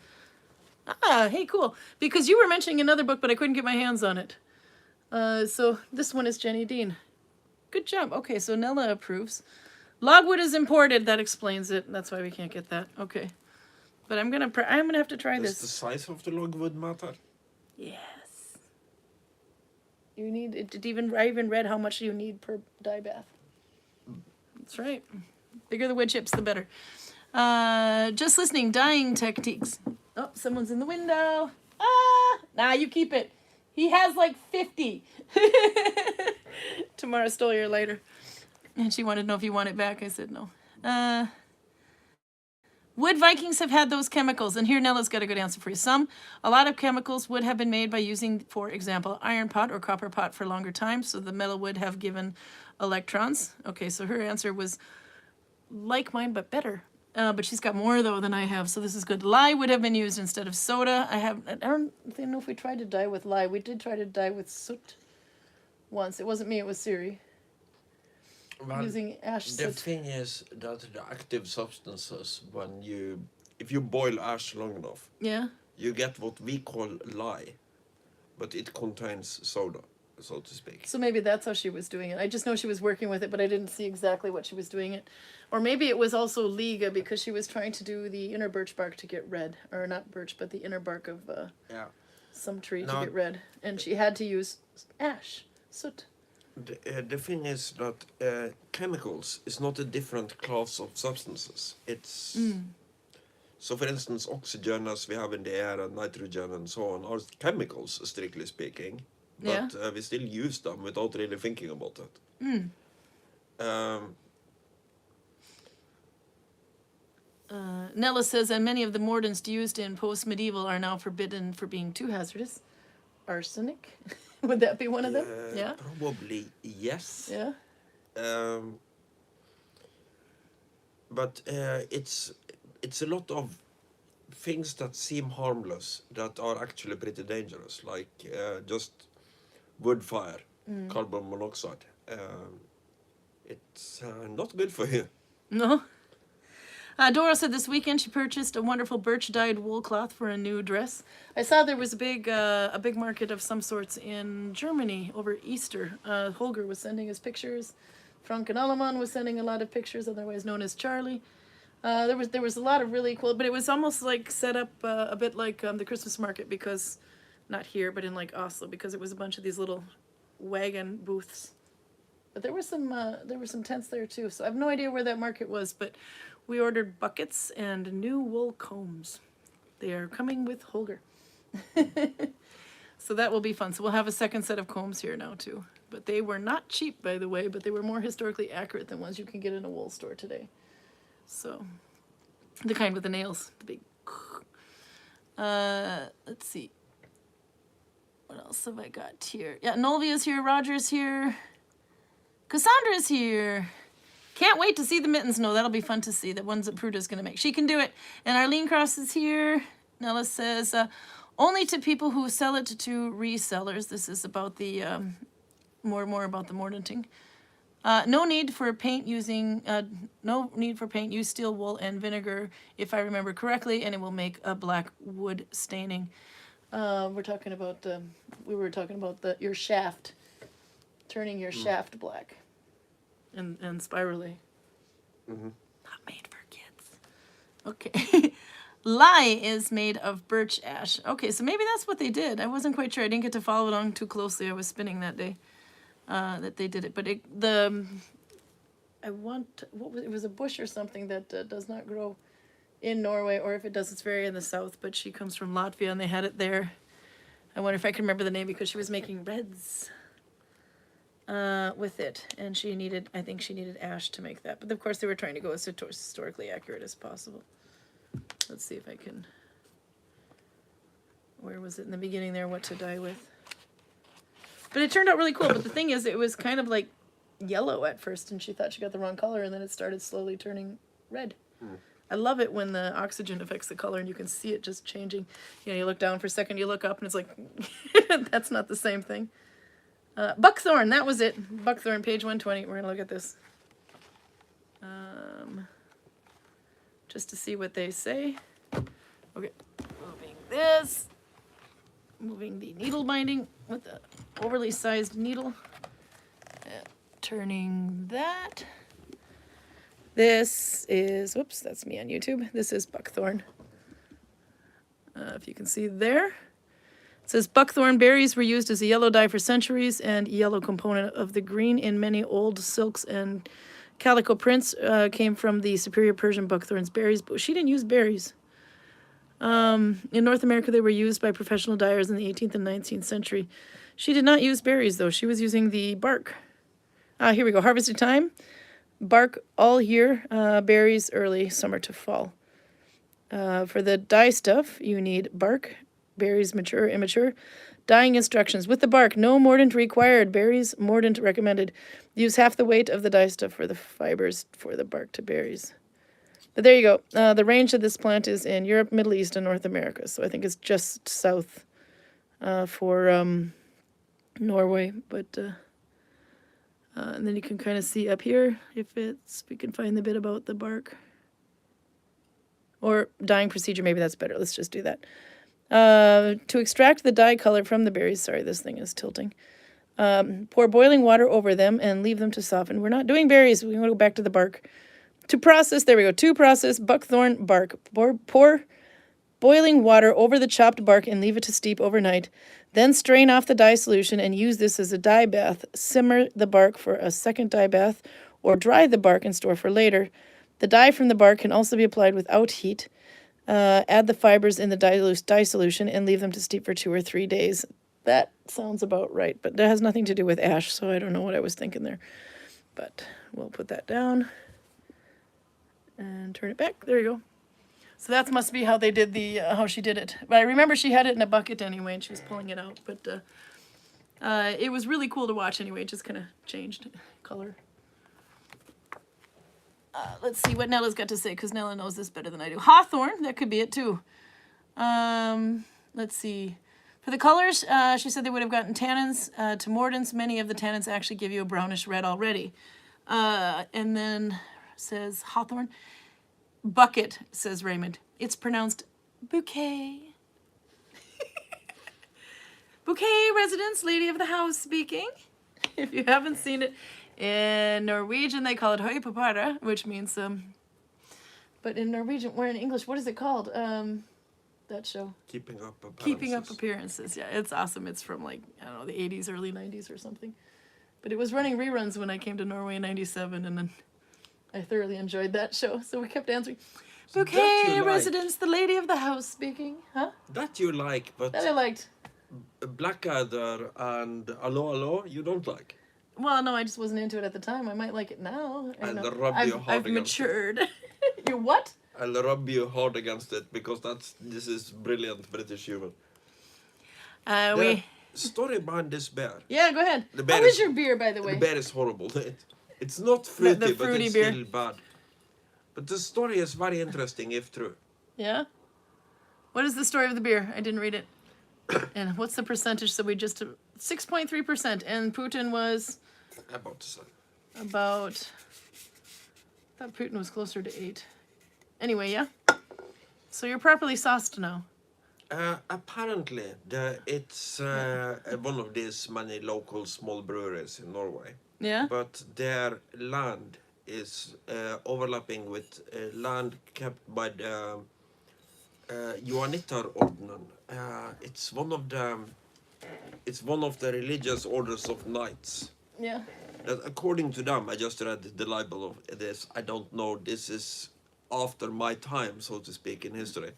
Ah, hey, cool. Because you were mentioning another book, but I couldn't get my hands on it. So this one is Jenny Dean. Good job. Okay, so Nella approves. Logwood is imported. That explains it. That's why we can't get that. Okay. But I'm gonna have to try Does this. the size of the logwood matter? Yes. You need it. I even read how much you need per dye bath. That's right. Bigger the wood chips, the better. Just listening. Dyeing techniques. Oh, someone's in the window. Ah! Nah, you keep it. He has like 50. Tamara stole your lighter. And she wanted to know if you want it back. I said no. Would Vikings have had those chemicals? And here Nella's got a good answer for you. A lot of chemicals would have been made by using, for example, iron pot or copper pot for longer time, so the metal would have given electrons. Okay, so her answer was like mine, but better. But she's got more, though, than I have, so this is good. Lye would have been used instead of soda. I don't know if we tried to dye with lye. We did try to dye with soot once. It wasn't me, it was Siri. Well, using ash the soot. thing is that the active substances, if you boil ash long enough, Yeah? you get what we call lye, but it contains soda. so to speak. So maybe that's how she was doing it. I just know she was working with it, but I didn't see exactly what she was doing it. Or maybe it was also Liga because she was trying to do the inner birch bark to get red. Or not birch, but the inner bark of Yeah. some tree No. to get red. And she had to use ash, soot. The thing is that chemicals is not a different class of substances. It's so, for instance, oxygen as we have in the air and nitrogen and so on are chemicals, strictly speaking, but we still use them without really thinking about it. Nella says, and many of the mordants used in post-medieval are now forbidden for being too hazardous. Arsenic? Would that be one of them? Yeah. Probably yes. Yeah. But it's a lot of things that seem harmless that are actually pretty dangerous, like just wood fire, carbon monoxide. It's not good for you. No. Dora said this weekend she purchased a wonderful birch-dyed wool cloth for a new dress. I saw there was a big market of some sorts in Germany over Easter. Holger was sending us pictures. Frank and Alleman was sending a lot of pictures, otherwise known as Charlie. There was a lot of really cool, but it was almost like set up a bit like the Christmas market, because not here, but in like Oslo, because it was a bunch of these little wagon booths. But there were some tents there too. So I have no idea where that market was, but we ordered buckets and new wool combs. They are coming with Holger. So that will be fun. So we'll have a second set of combs here now too. But they were not cheap, by the way, but they were more historically accurate than ones you can get in a wool store today. So the kind with the nails, the big. Let's see. What else have I got here? Yeah, Nolvia's here, Roger's here. Cassandra's here. Can't wait to see the mittens. No, that'll be fun to see. The ones that Pruda's going to make. She can do it. And Arlene Cross is here. Nella says, only to people who sell it to resellers. This is about the, more about the mordanting. No need for paint. Use steel wool and vinegar, if I remember correctly, and it will make a black wood staining. We were talking about your shaft, turning your shaft black. And spirally. Not made for kids. Okay. Lye is made of birch ash. Okay, so maybe that's what they did. I wasn't quite sure. I didn't get to follow along too closely. I was spinning that day that they did it. But it was a bush or something that does not grow in Norway, or if it does, it's very in the south. But she comes from Latvia, and they had it there. I wonder if I can remember the name, because she was making reds with it, and I think she needed ash to make that. But of course they were trying to go as historically accurate as possible. Let's see if I can, where was it in the beginning there, what to dye with. But it turned out really cool. But the thing is, it was kind of like yellow at first, and she thought she got the wrong color, and then it started slowly turning red. I love it when the oxygen affects the color and you can see it just changing. You look down for a second, you look up, and it's like that's not the same thing. Buckthorn, that was it. Buckthorn, page 120. We're going to look at this. Just to see what they say. Okay, moving the needle binding with the overly sized needle. Turning that. This is, whoops, that's me on YouTube. This is buckthorn. If you can see there. It says buckthorn berries were used as a yellow dye for centuries, and yellow component of the green in many old silks and calico prints came from the superior Persian buckthorn's berries, but she didn't use berries. In North America, they were used by professional dyers in the 18th and 19th century. She did not use berries, though. She was using the bark. Here we go. Harvesting time. Bark all year, berries early summer to fall. For the dye stuff, you need bark, berries mature, immature. Dyeing instructions. With the bark, no mordant required. Berries, mordant recommended. Use half the weight of the dye stuff for the fibers for the bark to berries. But there you go. The range of this plant is in Europe, Middle East, and North America. So I think it's just south for Norway. But and then you can kind of see up here if we can find the bit about the bark. Or dyeing procedure, maybe that's better. Let's just do that. To extract the dye color from the berries, sorry, this thing is tilting. Pour boiling water over them and leave them to soften. We're not doing berries. We're going to go back to the bark. To process, there we go. To process buckthorn bark. Pour boiling water over the chopped bark and leave it to steep overnight. Then strain off the dye solution and use this as a dye bath. Simmer the bark for a second dye bath or dry the bark and store for later. The dye from the bark can also be applied without heat. Add the fibers in the dye solution and leave them to steep for 2 or 3 days. That sounds about right, but that has nothing to do with ash, so I don't know what I was thinking there. But we'll put that down and turn it back. There you go. So that must be how they did the, how she did it. But I remember she had it in a bucket anyway, and she was pulling it out. But it was really cool to watch anyway. It just kind of changed color. Let's see what Nella's got to say, because Nella knows this better than I do. Hawthorn, that could be it too. Let's see. For the colors, she said they would have gotten tannins to mordants. Many of the tannins actually give you a brownish red already. And then says Hawthorn. Bucket, says Raymond. It's pronounced bouquet. Bouquet residence, lady of the house speaking. If you haven't seen it, in Norwegian they call it høypapara, which means but in Norwegian, or in English, what is it called? That show. Keeping up appearances. Keeping Up Appearances. Yeah, it's awesome. It's from like, I don't know, the 80s, early 90s or something. But it was running reruns when I came to Norway in 97, and then I thoroughly enjoyed that show. So we kept answering. So Bouquet residence, the lady of the house speaking. Huh? That you like, but That I liked. Blackadder and Allo Allo you don't like. Well, no, I just wasn't into it at the time. I might like it now. And rub your heart I've against it. matured. You what? I'll rub you hard against it because this is brilliant British humor. The story behind this bear. Yeah, go ahead. The bear How is- is your beer, by the way? The bear is horrible. It's not fruity, the but fruity it's beer. still bad. But the story is very interesting if true. Yeah? What is the story of the beer? I didn't read it. And what's the percentage? So we just 6.3%, and Putin was About to say. about. I thought Putin was closer to 8. Anyway, yeah. So you're properly sauced now. Apparently, it's one of these many local small breweries in Norway. Yeah. But their land is overlapping with land kept by the Johanniterordenen. It's one of the religious orders of knights. Yeah. That according to them, I just read the libel of this. I don't know. This is after my time, so to speak, in history.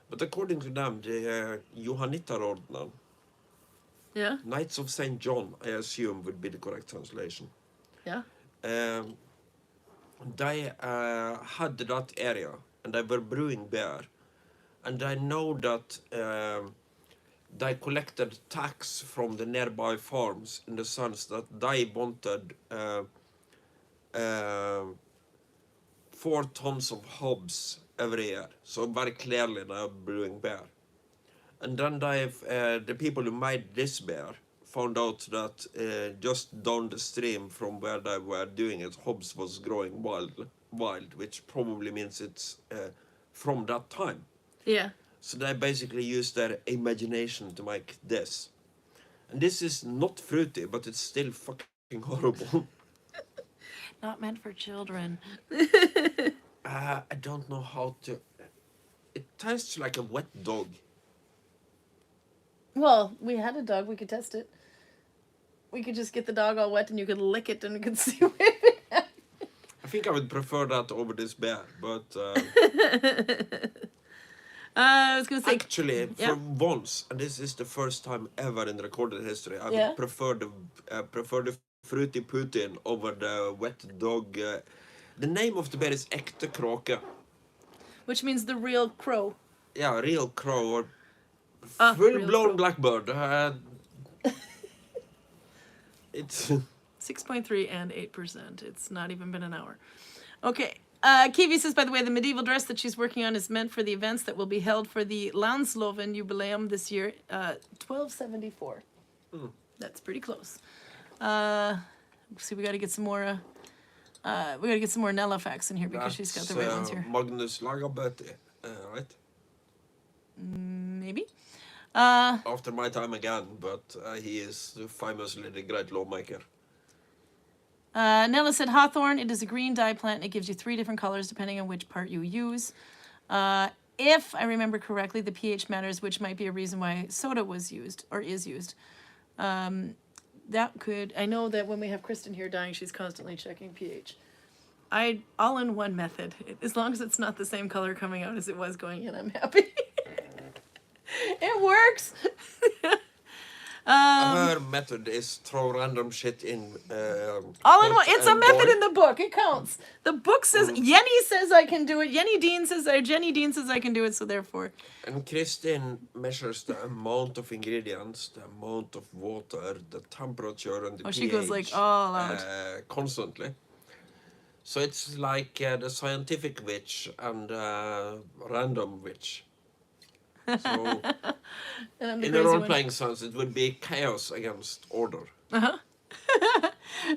But according to them, the Johanniterordenen, Yeah. Knights of St. John, I assume would be the correct translation. Yeah. They had that area, and they were brewing beer. And I know that they collected tax from the nearby farms in the sense that they wanted 4 tons of hops every year. So very clearly they are brewing beer. And then the people who made this beer found out that just down the stream from where they were doing it, hops was growing wild, which probably means it's from that time. Yeah. So they basically used their imagination to make this. And this is not fruity, but it's still fucking horrible. Not meant for children. I don't know how to... It tastes like a wet dog. Well, we had a dog. We could test it. We could just get the dog all wet and you could lick it and we could see what it had. I think I would prefer that over this beer, but... I was going to say... Actually, yeah. for once, and this is the first time ever in recorded history, I Yeah. would prefer the fruity Putin over the wet dog. The name of the beer is Ekte Kråke. Which means the real crow. Yeah, real crow or Real full-blown crow. blackbird. It's 6.3 and 8%. It's not even been an hour. Okay. Kiwi says, by the way, the medieval dress that she's working on is meant for the events that will be held for the Landsloven Jubileum this year, 1274. That's pretty close. See, we got to get some more. We got to get some more Nella facts in here because she's got the right ones here. Magnus Lagabøte, right? Maybe. After my time again, but he is famously the great lawmaker. Nella said hawthorn, it is a green dye plant. It gives you 3 different colors depending on which part you use. If I remember correctly, the pH matters, which might be a reason why soda was used or is used. That could, I know that when we have Kristen here dying, she's constantly checking pH. All-in-one method. As long as it's not the same color coming out as it was going in, I'm happy. It works. Her method is throw random shit in. All in one. pot It's a and method boil. in the book. It counts. The book says, Jenny says I can do it. Jenny Dean says I can do it, so therefore. And Kristin measures the amount of ingredients, the amount of water, the temperature, and the pH. She goes like all out. Constantly. So it's like the scientific witch and random witch. So And I'm the in a crazy one. role-playing sense, it would be chaos against order.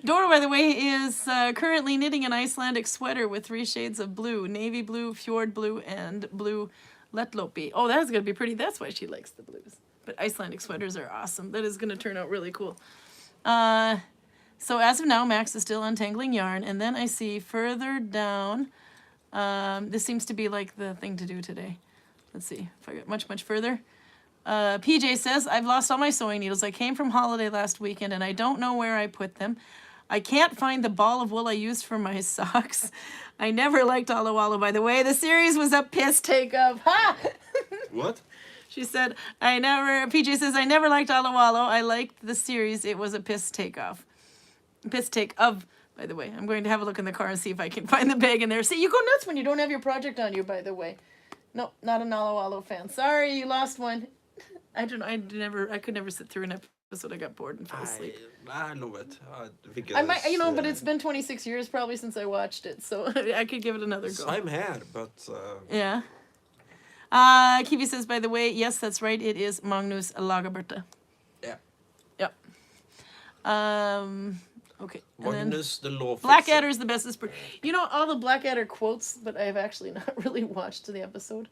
Dora, by the way, is currently knitting an Icelandic sweater with 3 shades of blue. Navy blue, fjord blue, and blue letlopi. Oh, that's going to be pretty. That's why she likes the blues. But Icelandic sweaters are awesome. That is going to turn out really cool. So as of now, Max is still untangling yarn. And then I see further down, this seems to be like the thing to do today. Let's see if I get much further. PJ says, I've lost all my sewing needles. I came from holiday last weekend and I don't know where I put them. I can't find the ball of wool I used for my socks. I never liked Alla Walla, by the way. The series was a piss take of. Ha! What? She said, PJ says, I never liked Alla Walla. I liked the series. It was a piss take off. Piss take of, by the way. I'm going to have a look in the car and see if I can find the bag in there. See, you go nuts when you don't have your project on you, by the way. No, not an Alla Walla fan. Sorry, you lost one. I could never sit through an episode. I got bored and fell asleep. I love it. I think I might, but it's been 26 years probably since I watched it, so I could give it another go. Same here, but Yeah. Kiwi says, by the way, yes, that's right. It is Magnus Lagerberta. yeah. Yep. Okay. And then Magnus the law. Blackadder is the bestest. All the Blackadder quotes, but I've actually not really watched the episode.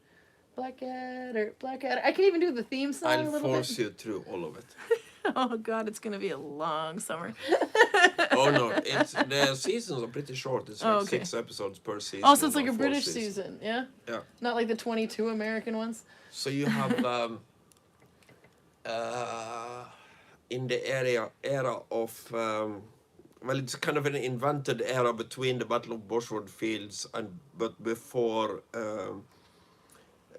Blackadder. I can even do the theme song a I'll little force bit. you through all of it. Oh God, it's gonna be a long summer. Oh no, the seasons are pretty short. It's like 6 episodes per season. Oh, so it's like or a 4 British seasons. season, yeah? Yeah. Not like the 22 American ones. So you have in the era of well, it's kind of an invented era between the Battle of Bosworth Fields but before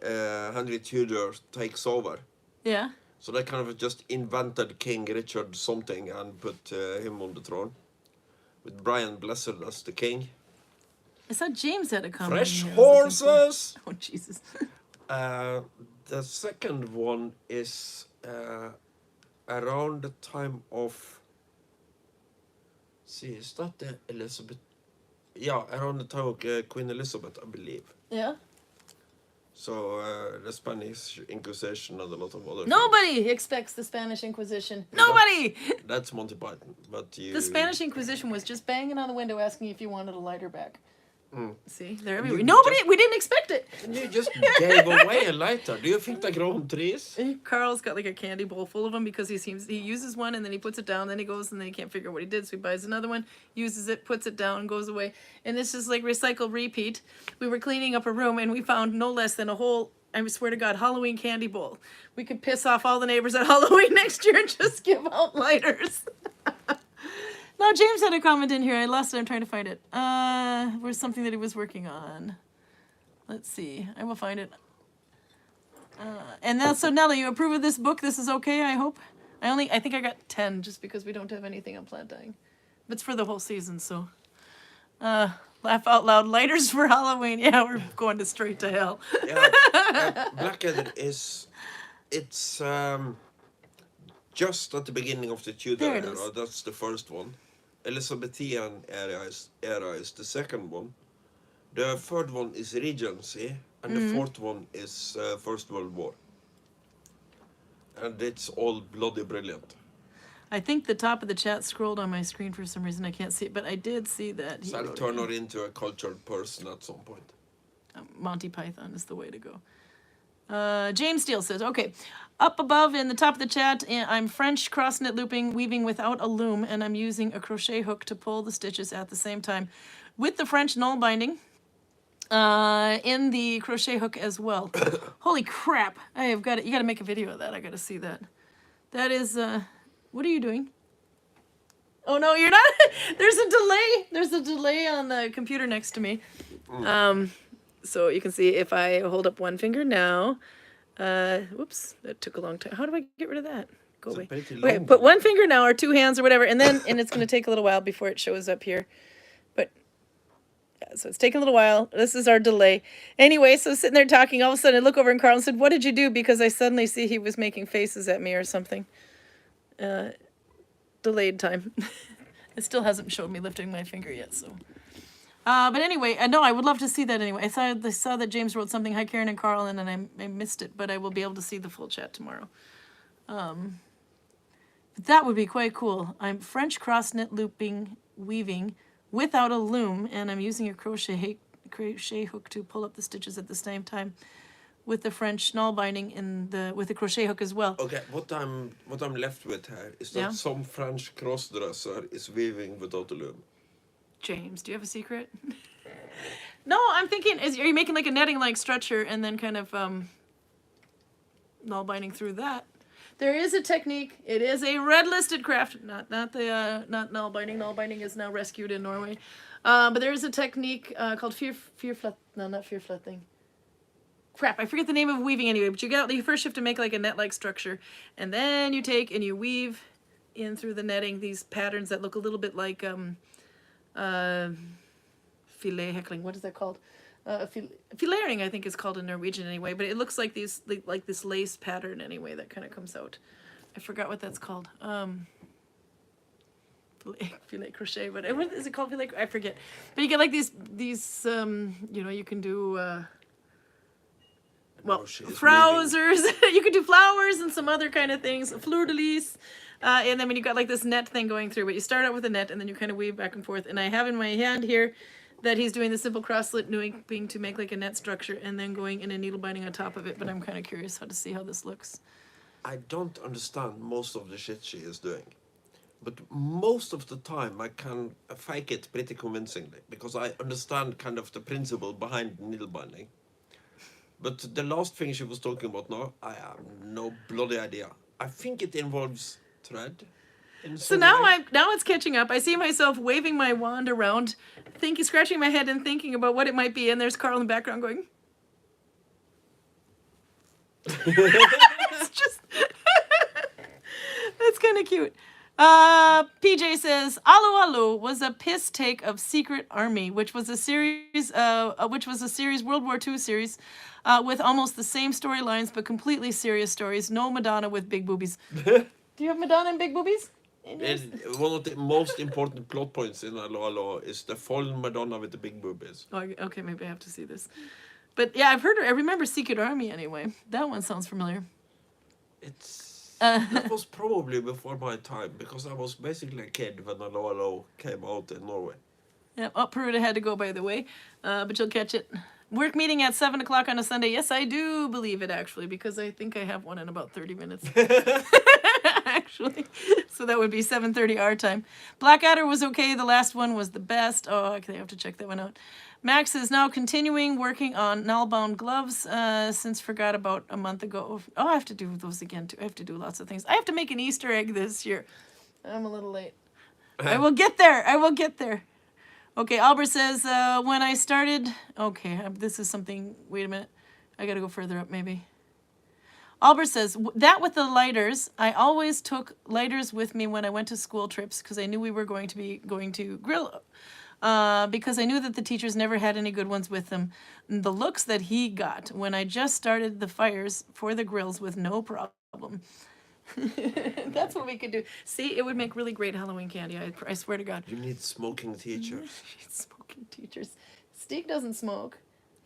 Henry Tudor takes over. Yeah. So they kind of just invented King Richard something and put him on the throne. With Brian Blessed as the king. I saw James had a comment. Fresh in here I was looking horses! for. Oh, Jesus. The second one is around the time of... See, is that the Elizabeth? Yeah, around the time of Queen Elizabeth, I believe. Yeah. So the Spanish Inquisition and a lot of other Nobody expects the Spanish Inquisition. Yeah, Nobody! That's Monty Python, but you... The Spanish Inquisition was just banging on the window asking if you wanted a lighter back. See, they're everywhere. We didn't expect it. You just gave away a lighter. Do you think they grow on trees? Carl's got like a candy bowl full of them because he uses one and then he puts it down, then he goes and then he can't figure out what he did, so he buys another one, uses it, puts it down, goes away, and it's just like recycle repeat. We were cleaning up a room and we found no less than a whole, I swear to God, Halloween candy bowl. We could piss off all the neighbors at Halloween next year and just give out lighters. No, James had a comment in here. I lost it. I'm trying to find it. Where's something that he was working on? Let's see. I will find it. And then, so Nella, you approve of this book? This is okay, I hope? I think I got 10 just because we don't have anything on plant dyeing. But it's for the whole season, so. Laugh out loud. Lighters for Halloween. Yeah, we're going straight to hell. Yeah, Blackadder it's just at the beginning of the Tudor There it era. is. That's the first one. Elizabethan era is the second one. The third one is Regency, and the fourth one is First World War. And it's all bloody brilliant. I think the top of the chat scrolled on my screen for some reason. I can't see it, but I did see that. So I'll turn her into a cultured person at some point. Monty Python is the way to go. James Steele says, okay. Up above in the top of the chat, I'm French cross knit looping, weaving without a loom, and I'm using a crochet hook to pull the stitches at the same time with the French null binding in the crochet hook as well. Holy crap! I have got it. You got to make a video of that. I got to see that. That is. What are you doing? Oh no, you're not. There's a delay. There's a delay on the computer next to me. So you can see if I hold up one finger now. Whoops, that took a long time. How do I get rid of that? Go away. Okay, put one finger now or two hands or whatever, and it's going to take a little while before it shows up here. But yeah, so it's taking a little while. This is our delay. Anyway, so sitting there talking, all of a sudden I look over and Karl said, "What did you do?" Because I suddenly see he was making faces at me or something. Delayed time. It still hasn't showed me lifting my finger yet, so. But anyway, no, I would love to see that anyway. I saw that James wrote something, hi Karin and Karl, and then I missed it, but I will be able to see the full chat tomorrow. That would be quite cool. I'm French cross knit looping, weaving without a loom, and I'm using a crochet hook to pull up the stitches at the same time with the French null binding with the crochet hook as well. Okay, what I'm left with here is that some French crossdresser is weaving without a loom. James, do you have a secret? No, I'm thinking, are you making like a netting-like structure and then kind of null binding through that? There is a technique. It is a red-listed craft, not null binding. Null binding is now rescued in Norway, but there is a technique called fearfletting. Crap, I forget the name of weaving anyway. But you first have to make like a net-like structure, and then you take and you weave in through the netting these patterns that look a little bit like filet heckling. What is that called? Filering, I think is called in Norwegian anyway. But it looks like this lace pattern anyway that kind of comes out. I forgot what that's called. Filet crochet, but what is it called? Filet? I forget. But you get like these you can do. Trousers. You could do flowers and some other kind of things. Fleur de lis. And then when you got like this net thing going through, but you start out with a net and then you kind of weave back and forth. And I have in my hand here that he's doing the simple cross-slit looping to make like a net structure and then going in a needle binding on top of it. But I'm kind of curious how to see how this looks. I don't understand most of the shit she is doing. But most of the time I can fake it pretty convincingly because I understand kind of the principle behind needle binding. But the last thing she was talking about now, I have no bloody idea. I think it involves thread. So now it's catching up. I see myself waving my wand around, scratching my head and thinking about what it might be, and there's Karl in the background going. It's just that's kind of cute. PJ says, "Allo Allo" was a piss take of Secret Army, which was a series, World War II series, with almost the same storylines but completely serious stories. No Madonna with big boobies. Do you have Madonna and big boobies? One of the most important plot points in Allo Allo is the fallen Madonna with the big boobies. Oh, okay, maybe I have to see this. But yeah, I remember Secret Army anyway. That one sounds familiar. That was probably before my time because I was basically a kid when Allo Allo came out in Norway. Yeah, Peruta had to go, by the way, but you'll catch it. Work meeting at 7 o'clock on a Sunday. Yes, I do believe it, actually, because I think I have one in about 30 minutes. Actually. So that would be 7:30 our time. Blackadder was okay. The last one was the best. Oh, okay, I have to check that one out. Max is now continuing working on null-bound gloves since forgot about a month ago. Oh, I have to do those again, too. I have to do lots of things. I have to make an Easter egg this year. I'm a little late. I will get there. I will get there. Okay, Albert says, when I started... Okay, this is something... Wait a minute. I got to go further up, maybe. Albert says, that with the lighters, I always took lighters with me when I went to school trips because I knew we were going to grill. Because I knew that the teachers never had any good ones with them. The looks that he got when I just started the fires for the grills with no problem. That's what we could do. See, it would make really great Halloween candy. I swear to God. You need smoking teachers. Smoking teachers. Steve doesn't smoke.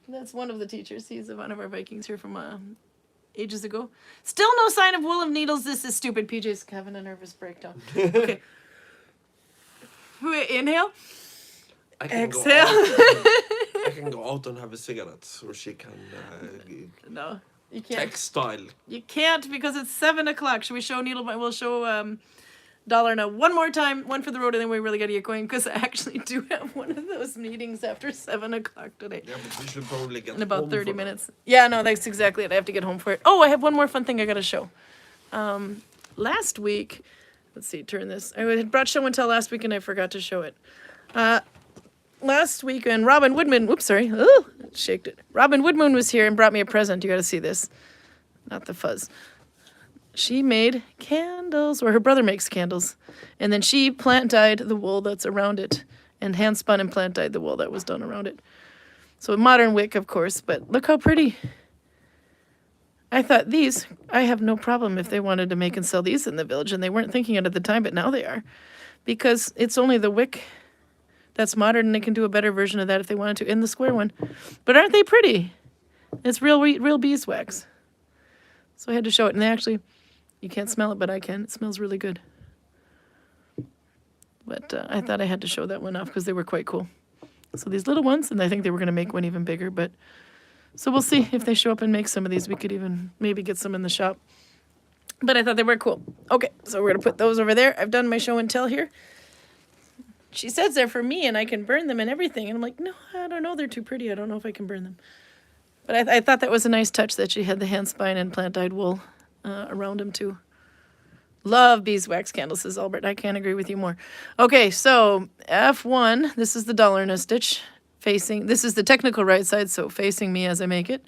That's one of the teachers. He's one of our Vikings here from ages ago. Still no sign of wool of needles. This is stupid. PJ's having a nervous breakdown. Okay. Inhale. Exhale. I can go out and have a cigarette so she can... No. You can't. Textile. You can't because it's 7 o'clock. Should we show needle? We'll show dollar now one more time, one for the road, and then we really got to get going because I actually do have one of those meetings after 7 o'clock today. Yeah, but we should probably get In about home 30 for minutes. Yeah, no, that's exactly it. I have to get home for it. Oh, I have one more fun thing I got to show. Last week, let's see, turn this. I had brought show and tell last week and I forgot to show it. Last week, and Robin Woodman, whoops, sorry, ooh, shaked it. Robin Woodman was here and brought me a present. You got to see this. Not the fuzz. She made candles, or her brother makes candles. And then she plant dyed the wool that's around it, and hand spun and plant dyed the wool that was done around it. So a modern wick, of course, but look how pretty. I thought these, I have no problem if they wanted to make and sell these in the village, and they weren't thinking it at the time, but now they are. Because it's only the wick that's modern, and they can do a better version of that if they wanted to in the square one. But aren't they pretty? It's real beeswax. So I had to show it, and they actually, you can't smell it, but I can. It smells really good. But I thought I had to show that one off because they were quite cool. So these little ones, and I think they were going to make one even bigger, but so we'll see if they show up and make some of these. We could even maybe get some in the shop. But I thought they were cool. Okay, so we're going to put those over there. I've done my show and tell here. She says they're for me and I can burn them and everything. And I'm like, no, I don't know. They're too pretty. I don't know if I can burn them. But I thought that was a nice touch that she had the hand spine and plant dyed wool around them too. Love beeswax candles, says Albert. I can't agree with you more. Okay, so F1, this is the dollar in a stitch. Facing, this is the technical right side, so facing me as I make it.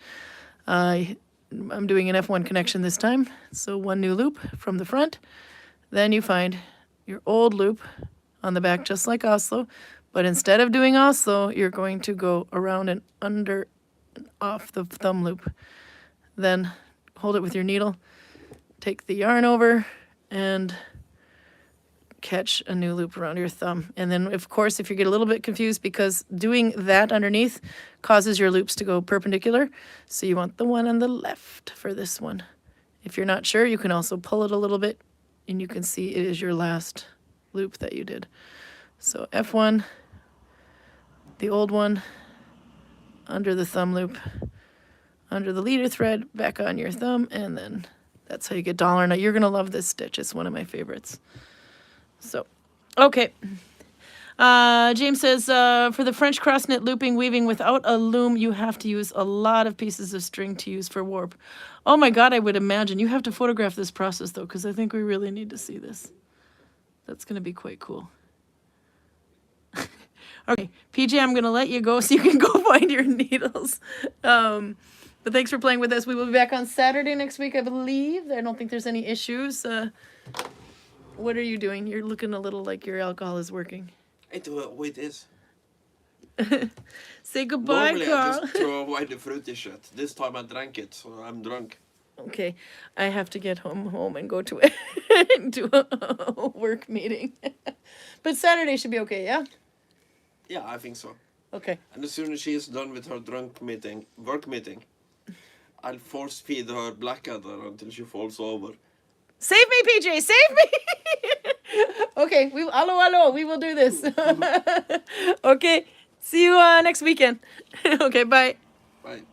I'm doing an F1 connection this time. So one new loop from the front. Then you find your old loop on the back, just like Oslo. But instead of doing Oslo, you're going to go around and under and off the thumb loop. Then hold it with your needle. Take the yarn over and catch a new loop around your thumb. And then, of course, if you get a little bit confused, because doing that underneath causes your loops to go perpendicular, so you want the one on the left for this one. If you're not sure, you can also pull it a little bit, and you can see it is your last loop that you did. So F1, the old one, under the thumb loop, under the leader thread, back on your thumb, and then that's how you get dollar. Now, you're going to love this stitch. It's one of my favorites. So, okay. James says, for the French cross knit looping weaving without a loom, you have to use a lot of pieces of string to use for warp. Oh my God, I would imagine. You have to photograph this process, though, because I think we really need to see this. That's going to be quite cool. Okay, PJ, I'm going to let you go so you can go find your needles. But thanks for playing with us. We will be back on Saturday next week, I believe. I don't think there's any issues. What are you doing? You're looking a little like your alcohol is working. It is. Say goodbye, Normally Karl. I just throw away the fruity shit. This time I drank it, so I'm drunk. Okay, I have to get home and go to a work meeting. But Saturday should be okay, yeah? Yeah, I think so. Okay. And as soon as she is done with her work meeting, I'll force feed her Blackadder until she falls over. Save me, PJ! Save me! Okay, hello, we will do this. Okay, see you next weekend. Okay, bye. Bye.